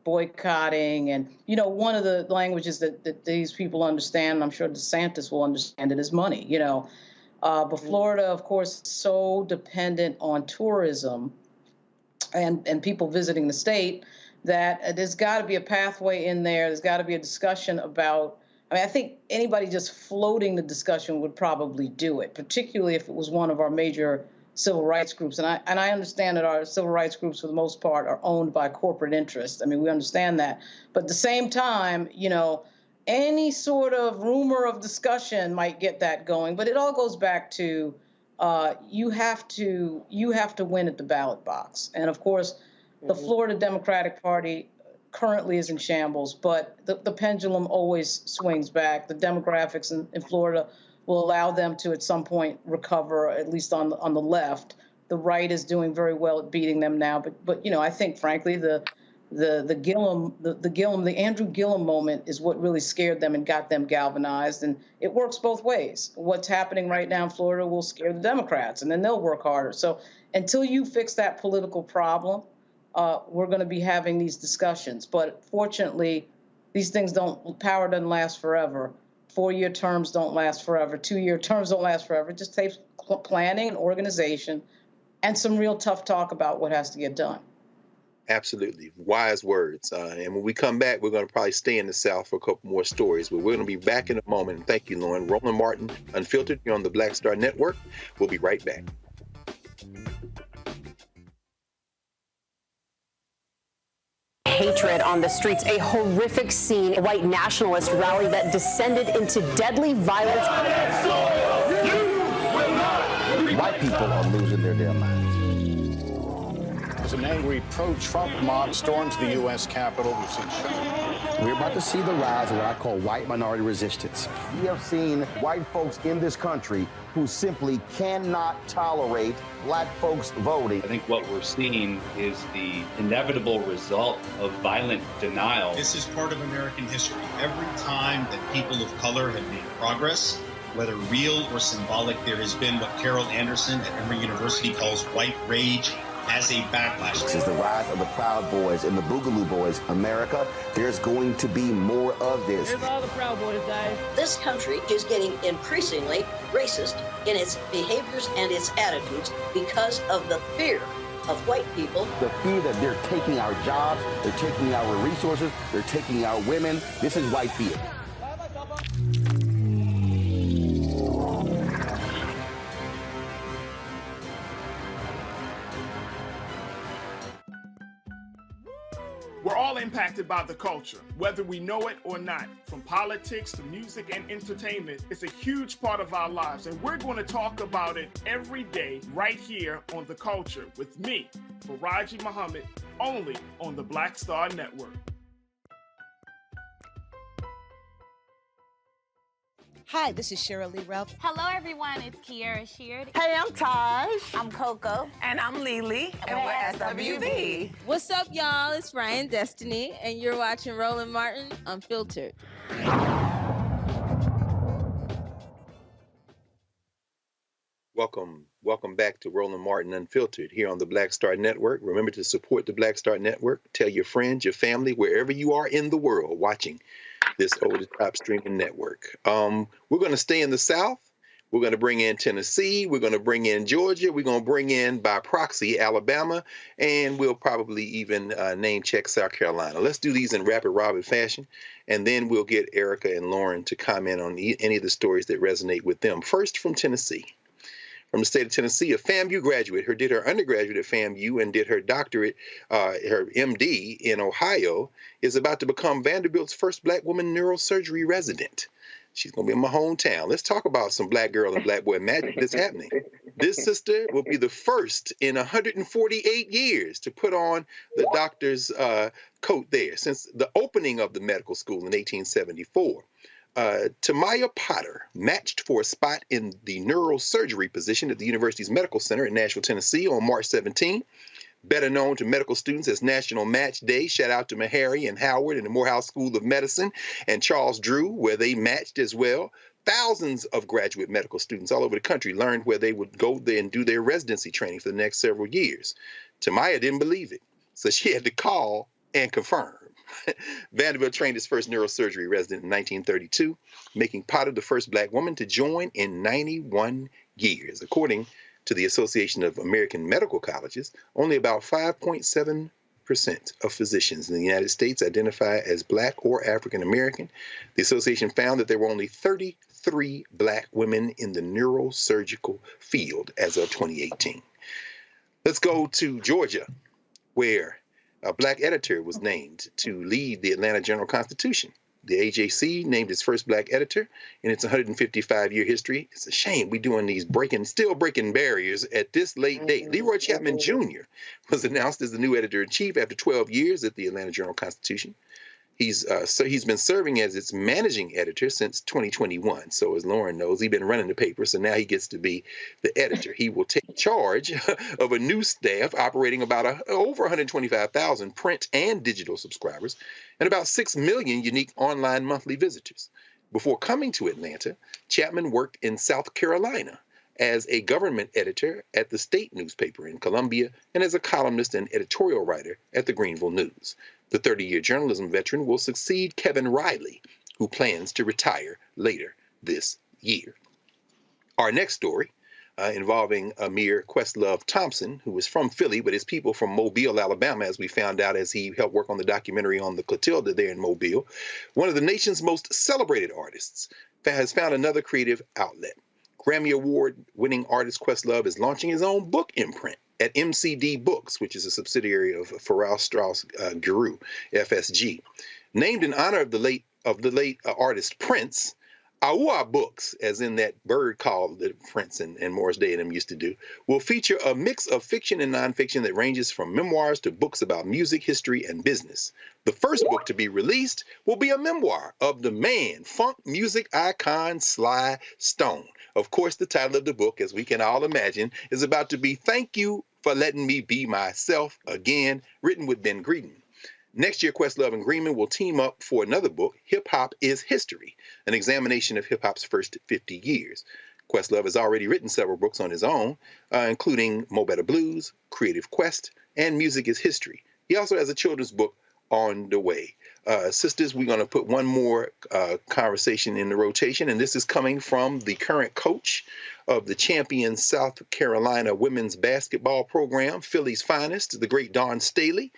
boycotting and, one of the languages that these people understand, and I'm sure DeSantis will understand it, is money, But Florida, of course, is so dependent on tourism and people visiting the state that there's got to be a pathway in there. There's got to be a discussion about, I think anybody just floating the discussion would probably do it, particularly if it was one of our major civil rights groups. And I understand that our civil rights groups, for the most part, are owned by corporate interests. I mean, we understand that. But at the same time, any sort of rumor of discussion might get that going. But it all goes back to you have to win at the ballot box. And of course, the Florida Democratic Party currently is in shambles, but the pendulum always swings back. The demographics in Florida will allow them to, at some point, recover, at least on the left. The right is doing very well at beating them now, but I think, frankly, the Andrew Gillum moment is what really scared them and got them galvanized, and it works both ways. What's happening right now in Florida will scare the Democrats, and then they'll work harder. So until you fix that political problem, we're going to be having these discussions. But fortunately, these things power doesn't last forever. 4-year terms don't last forever. 2-year terms don't last forever. It just takes planning and organization and some real tough talk about what has to get done. Absolutely. Wise words. And when we come back, we're going to probably stay in the South for a couple more stories, but we're going to be back in a moment. Thank you, Lauren. Roland Martin, Unfiltered, here on the Black Star Network. We'll be right back. hatred on the streets. A horrific scene, a white nationalist rally that descended into deadly violence. White people are losing their damn minds. As an angry pro-Trump mob storms the U.S. Capitol, we've seen We're about to see the rise of what I call white minority resistance. We have seen white folks in this country who simply cannot tolerate black folks voting. I think what we're seeing is the inevitable result of violent denial. This is part of American history. Every time that people of color have made progress, whether real or symbolic, there has been what Carol Anderson at Emory University calls white rage as a backlash. This is the rise of the Proud Boys and the Boogaloo Boys. America, there's going to be more of this. Here's all the Proud Boys, guys. This country is getting increasingly racist in its behaviors and its attitudes because of the fear of white people. The fear that they're taking our jobs, they're taking our resources, they're taking our women. This is white fear. We're all impacted by the culture, whether we know it or not. From politics to music and entertainment, it's a huge part of our lives, and we're going to talk about it every day right here on The Culture with me, Faraji Muhammad, only on the Black Star Network. Hi, this is Cheryl Lee Ralph. Hello, everyone. It's Kiara Sheard. Hey, I'm Taj. I'm Coco. And I'm Lily. And we're SWV. What's up, y'all? It's Ryan Destiny, and you're watching Roland Martin Unfiltered. Welcome back to Roland Martin Unfiltered here on the Black Star Network. Remember to support the Black Star Network. Tell your friends, your family, wherever you are in the world watching this over-the-top streaming network. We're going to stay in the South. We're going to bring in Tennessee. We're going to bring in Georgia. We're going to bring in, by proxy, Alabama. And we'll probably even name check South Carolina. Let's do these in rapid robin fashion. And then we'll get Erica and Lauren to comment on any of the stories that resonate with them. First, from Tennessee. From the state of Tennessee, a FAMU graduate did her undergraduate at FAMU and did her doctorate, her MD in Ohio, is about to become Vanderbilt's first black woman neurosurgery resident. She's going to be in my hometown. Let's talk about some black girl and black boy magic that's happening. This sister will be the first in 148 years to put on the doctor's coat there since the opening of the medical school in 1874. Tamaya Potter matched for a spot in the neurosurgery position at the university's medical center in Nashville, Tennessee on March 17. Better known to medical students as National Match Day. Shout out to Meharry and Howard and the Morehouse School of Medicine and Charles Drew, where they matched as well. Thousands of graduate medical students all over the country learned where they would go there and do their residency training for the next several years. Tamaya didn't believe it, so she had to call and confirm. Vanderbilt trained his first neurosurgery resident in 1932, making Potter the first black woman to join in 91 years. According to the Association of American Medical Colleges, only about 5.7% of physicians in the United States identify as black or African American. The association found that there were only 33 black women in the neurosurgical field as of 2018. Let's go to Georgia, where a black editor was named to lead the Atlanta Journal-Constitution. The AJC named its first black editor in its 155-year history. It's a shame we're doing these still breaking barriers at this late date. Leroy Chapman Jr. was announced as the new editor-in-chief after 12 years at the Atlanta Journal-Constitution. He's been serving as its managing editor since 2021. So as Lauren knows, he's been running the paper, so now he gets to be the editor. He will take charge of a new staff operating about over 125,000 print and digital subscribers and about 6 million unique online monthly visitors. Before coming to Atlanta, Chapman worked in South Carolina as a government editor at the state newspaper in Columbia and as a columnist and editorial writer at the Greenville News. The 30-year journalism veteran will succeed Kevin Riley, who plans to retire later this year. Our next story involving Amir Questlove Thompson, who is from Philly, but his people from Mobile, Alabama, as we found out as he helped work on the documentary on the Clotilda there in Mobile. One of the nation's most celebrated artists has found another creative outlet. Grammy Award-winning artist Questlove is launching his own book imprint, at MCD Books, which is a subsidiary of Farrell Straus Giroux, FSG. Named in honor of the late artist Prince, our books, as in that bird call that Prince and Morris Day and them used to do, will feature a mix of fiction and nonfiction that ranges from memoirs to books about music, history, and business. The first book to be released will be a memoir of the man, funk music icon Sly Stone. Of course, the title of the book, as we can all imagine, is about to be Thank You for Letting Me Be Myself Again, written with Ben Greedon. Next year, Questlove and Greenman will team up for another book, Hip Hop is History, an examination of hip hop's first 50 years. Questlove has already written several books on his own, including Mo Better Blues, Creative Quest, and Music is History. He also has a children's book on the way. Sisters, we're going to put one more conversation in the rotation, and this is coming from the current coach of the champion South Carolina women's basketball program, Philly's finest, the great Dawn Staley.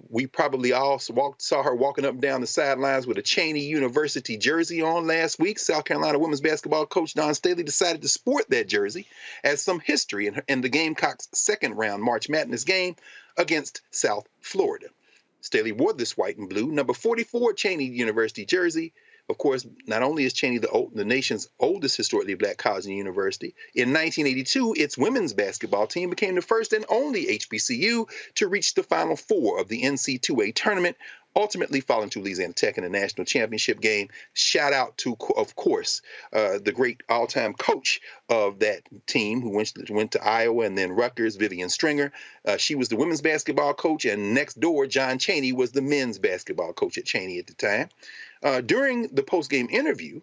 We probably all saw her walking up and down the sidelines with a Cheney University jersey on last week. South Carolina women's basketball coach Dawn Staley decided to sport that jersey as some history in the Gamecocks' second-round March Madness game against South Florida. Staley wore this white and blue, number 44 Cheney University jersey. Of course, not only is Cheney the nation's oldest historically black college and university, in 1982, its women's basketball team became the first and only HBCU to reach the Final Four of the NC2A tournament, ultimately falling to Louisiana Tech in the national championship game. Shout out to, of course, the great all-time coach of that team who went to Iowa and then Rutgers, Vivian Stringer. She was the women's basketball coach, and next door, John Cheney was the men's basketball coach at Cheney at the time. During the post-game interview,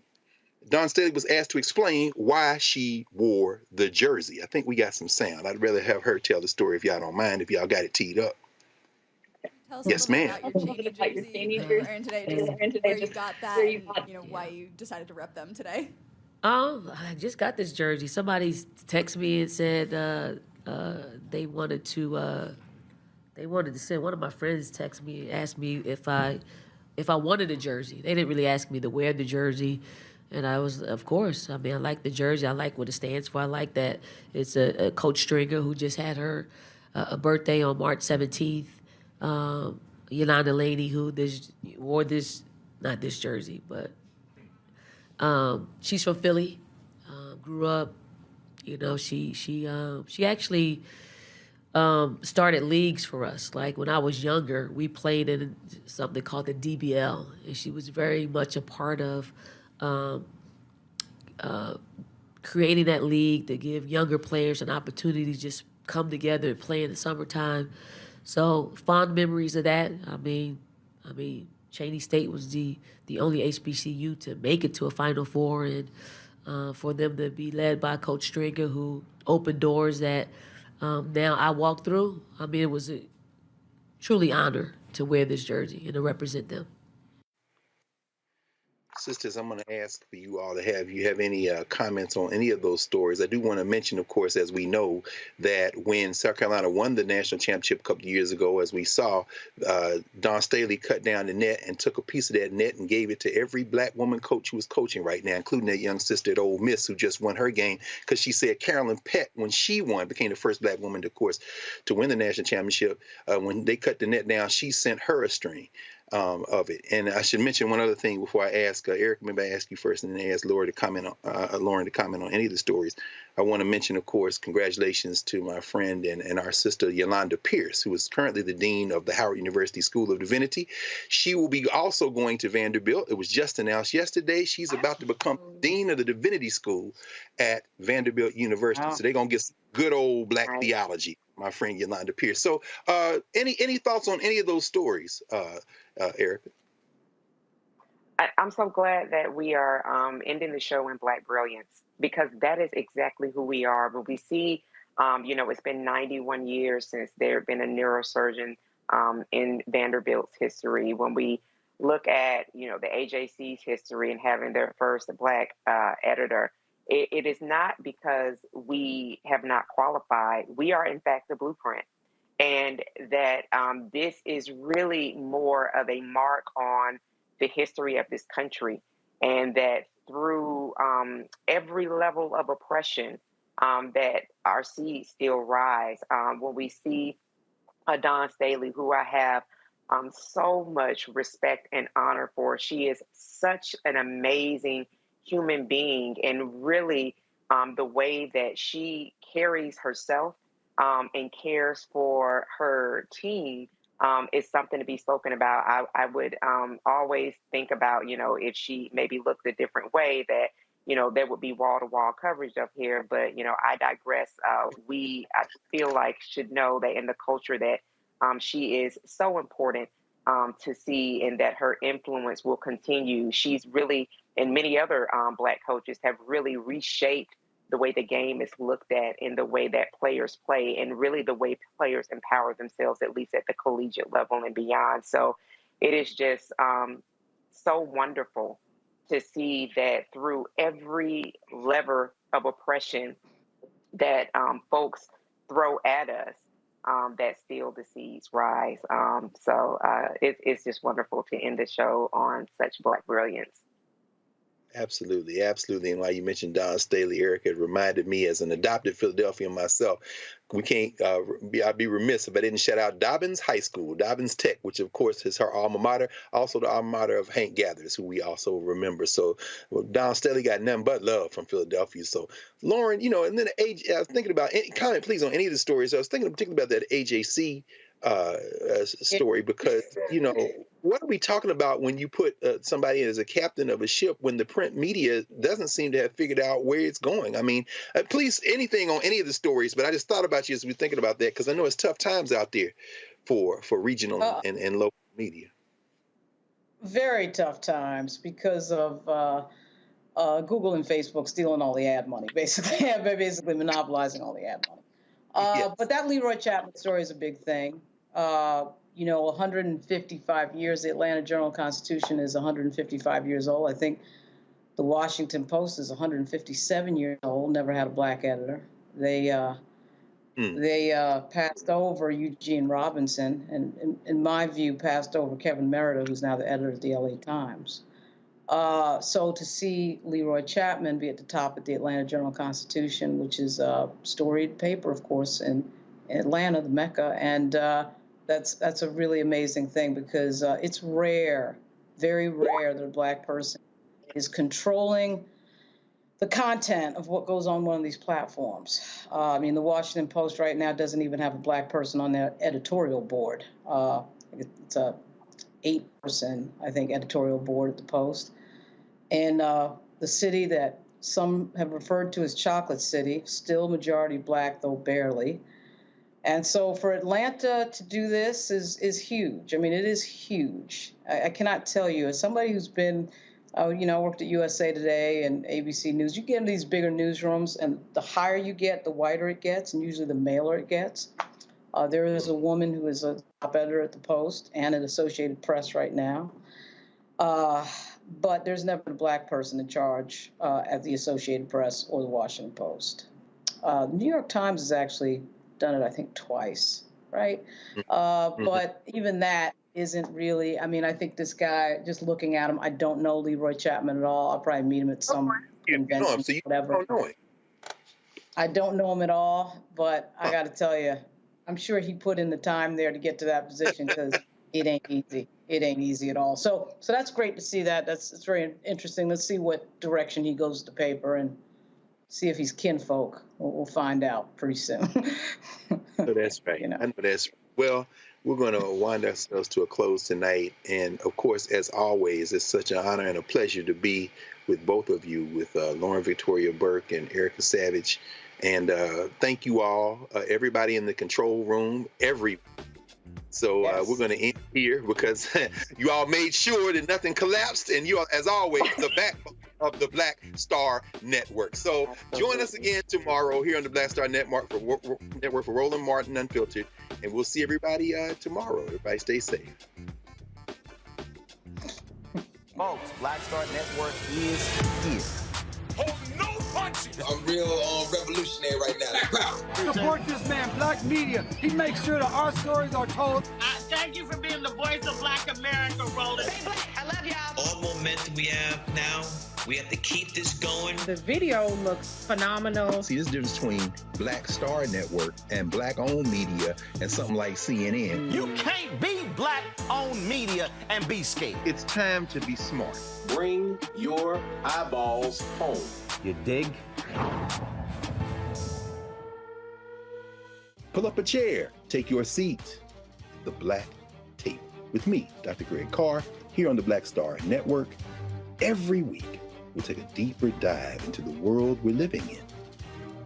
Dawn Staley was asked to explain why she wore the jersey. I think we got some sound. I'd rather have her tell the story if y'all don't mind, if y'all got it teed up. Yes, ma'am. Your Cheney jersey. And today, where you got that, and why you decided to rep them today. I just got this jersey. Somebody texted me and said they wanted to send. One of my friends texted me and asked me if I wanted a jersey. They didn't really ask me to wear the jersey. And I was, of course. I mean, I like the jersey. I like what it stands for. I like that it's a Coach Stringer who just had her a birthday on March 17th. Yolanda Laney, who wore this, not this jersey, but she's from Philly, grew up, she actually started leagues for us. Like when I was younger, we played in something called the DBL, and she was very much a part of creating that league to give younger players an opportunity to just come together and play in the summertime. So fond memories of that. I mean, Cheney State was the only HBCU to make it to a Final Four, and for them to be led by Coach Stringer, who opened doors that now I walk through. I mean, it was a truly honor to wear this jersey and to represent them. Sisters, I'm going to ask for you all to have any comments on any of those stories. I do want to mention, of course, as we know, that when South Carolina won the national championship a couple of years ago, as we saw, Dawn Staley cut down the net and took a piece of that net and gave it to every black woman coach who was coaching right now, including that young sister at Ole Miss who just won her game, because she said Carolyn Peck, when she won, became the first black woman, of course, to win the national championship. When they cut the net down, she sent her a string of it. And I should mention one other thing before I ask Eric. Maybe I ask you first, and then ask Lauren to comment on any of the stories. I want to mention, of course, congratulations to my friend and our sister Yolanda Pierce, who is currently the dean of the Howard University School of Divinity. She will be also going to Vanderbilt. It was just announced yesterday. She's about to become dean of the Divinity School at Vanderbilt University. So they're gonna get some good old black theology, my friend Yolanda Pierce. So, any thoughts on any of those stories, Erica? I'm so glad that we are ending the show in Black brilliance, because that is exactly who we are. But we see, it's been 91 years since there had been a neurosurgeon in Vanderbilt's history. When we look at, the AJC's history and having their first Black editor, it is not because we have not qualified. We are, in fact, the blueprint. And that this is really more of a mark on the history of this country, and that through every level of oppression, that our seeds still rise. When we see Dawn Staley, who I have so much respect and honor for, she is such an amazing human being, and really the way that she carries herself and cares for her team is something to be spoken about. I would always think about, if she maybe looked a different way, that, there would be wall-to-wall coverage up here. But, I digress. I feel like should know that in the culture that she is so important to see, and that her influence will continue. She's really, and many other Black coaches have really reshaped the way the game is looked at, and the way that players play, and really the way players empower themselves, at least at the collegiate level and beyond. So it is just so wonderful to see that through every lever of oppression that folks throw at us, that still the seeds rise. So it's just wonderful to end the show on such Black brilliance. Absolutely, absolutely. And while you mentioned Dawn Staley, Erica, it reminded me, as an adopted Philadelphian myself, we can't, I'd be remiss if I didn't shout out Dobbins High School, Dobbins Tech, which of course is her alma mater, also the alma mater of Hank Gathers, who we also remember. So Dawn Staley got nothing but love from Philadelphia. So Lauren, and then I was thinking about, comment please on any of the stories. I was thinking particularly about that AJC story, because what are we talking about when you put somebody as a captain of a ship when the print media doesn't seem to have figured out where it's going? I mean, please, anything on any of the stories, but I just thought about you as we were thinking about that, because I know it's tough times out there for regional and local media. Very tough times because of Google and Facebook stealing all the ad money, basically monopolizing all the ad money. Yes. But that Leroy Chapman story is a big thing. 155 years, the Atlanta Journal-Constitution is 155 years old. I think the Washington Post is 157 years old, never had a Black editor. They passed over Eugene Robinson, and in my view, passed over Kevin Merida, who's now the editor of the LA Times. So to see Leroy Chapman be at the top of the Atlanta Journal-Constitution, which is a storied paper, of course, in Atlanta, the Mecca, and that's a really amazing thing, because it's rare, very rare, that a Black person is controlling the content of what goes on one of these platforms. I mean, the Washington Post right now doesn't even have a Black person on their editorial board. It's a 8-person, I think, editorial board at the Post. And the city that some have referred to as Chocolate City, still majority Black, though barely. And so for Atlanta to do this is huge. I mean, it is huge. I cannot tell you, as somebody who's been, I worked at USA Today and ABC News, you get in these bigger newsrooms, and the higher you get, the whiter it gets, and usually the maler it gets. There is a woman who is a top editor at the Post and at Associated Press right now. But there's never been a Black person in charge at the Associated Press or the Washington Post. The New York Times has actually done it, I think, twice, right? But even that isn't really, I mean, I think this guy, just looking at him, I don't know Leroy Chapman at all. I'll probably meet him at some convention, whatever. I don't know him at all, but I got to tell you, I'm sure he put in the time there to get to that position, because it ain't easy. It ain't easy at all. So that's great to see that. It's very interesting. Let's see what direction he goes to paper, and see if he's kinfolk. We'll find out pretty soon. So that's right. I know that's right. Well, we're going to wind ourselves to a close tonight. And of course, as always, it's such an honor and a pleasure to be with both of you, with Lauren Victoria Burke and Erica Savage. And thank you all, everybody in the control room, So we're going to end here, because you all made sure that nothing collapsed, and you are, as always, the backbone of the Black Star Network. So join us again tomorrow here on the Black Star Network for Roland Martin Unfiltered, and we'll see everybody tomorrow. Everybody stay safe. Folks, Black Star Network is here. Hold no punches. I'm real revolutionary right now. Support this man, Black media. He makes sure that our stories are told. I Thank you for being the voice of Black America, Roland. Stay black. I love y'all. All momentum we have now, we have to keep this going. The video looks phenomenal. See, this difference between Black Star Network and Black-owned media and something like CNN. You can't be Black-owned media and be scared. It's time to be smart. Bring your eyeballs home. You dig? Pull up a chair, take your seat. The Black Tape with me, Dr. Greg Carr, here on the Black Star Network. Every week, we'll take a deeper dive into the world we're living in.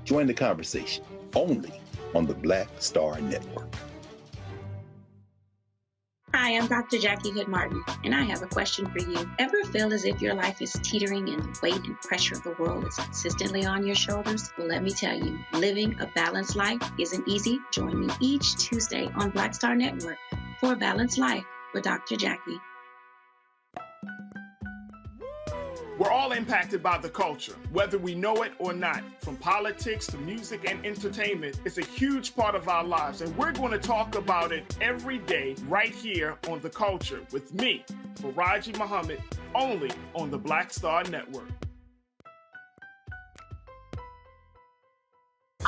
Join the conversation only on the Black Star Network. Hi, I'm Dr. Jackie Hood Martin, and I have a question for you. Ever feel as if your life is teetering and the weight and pressure of the world is consistently on your shoulders? Well, let me tell you, living a balanced life isn't easy. Join me each Tuesday on Black Star Network for A Balanced Life with Dr. Jackie. We're all impacted by the culture, whether we know it or not. From politics to music and entertainment, it's a huge part of our lives, and we're going to talk about it every day right here on The Culture with me, Faraji Muhammad, only on the Black Star Network.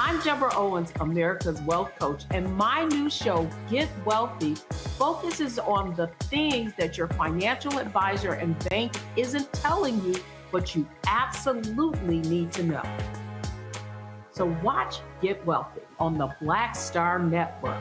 I'm Deborah Owens, America's Wealth Coach, and my new show, Get Wealthy, focuses on the things that your financial advisor and bank isn't telling you, but you absolutely need to know. So watch Get Wealthy on the Black Star Network.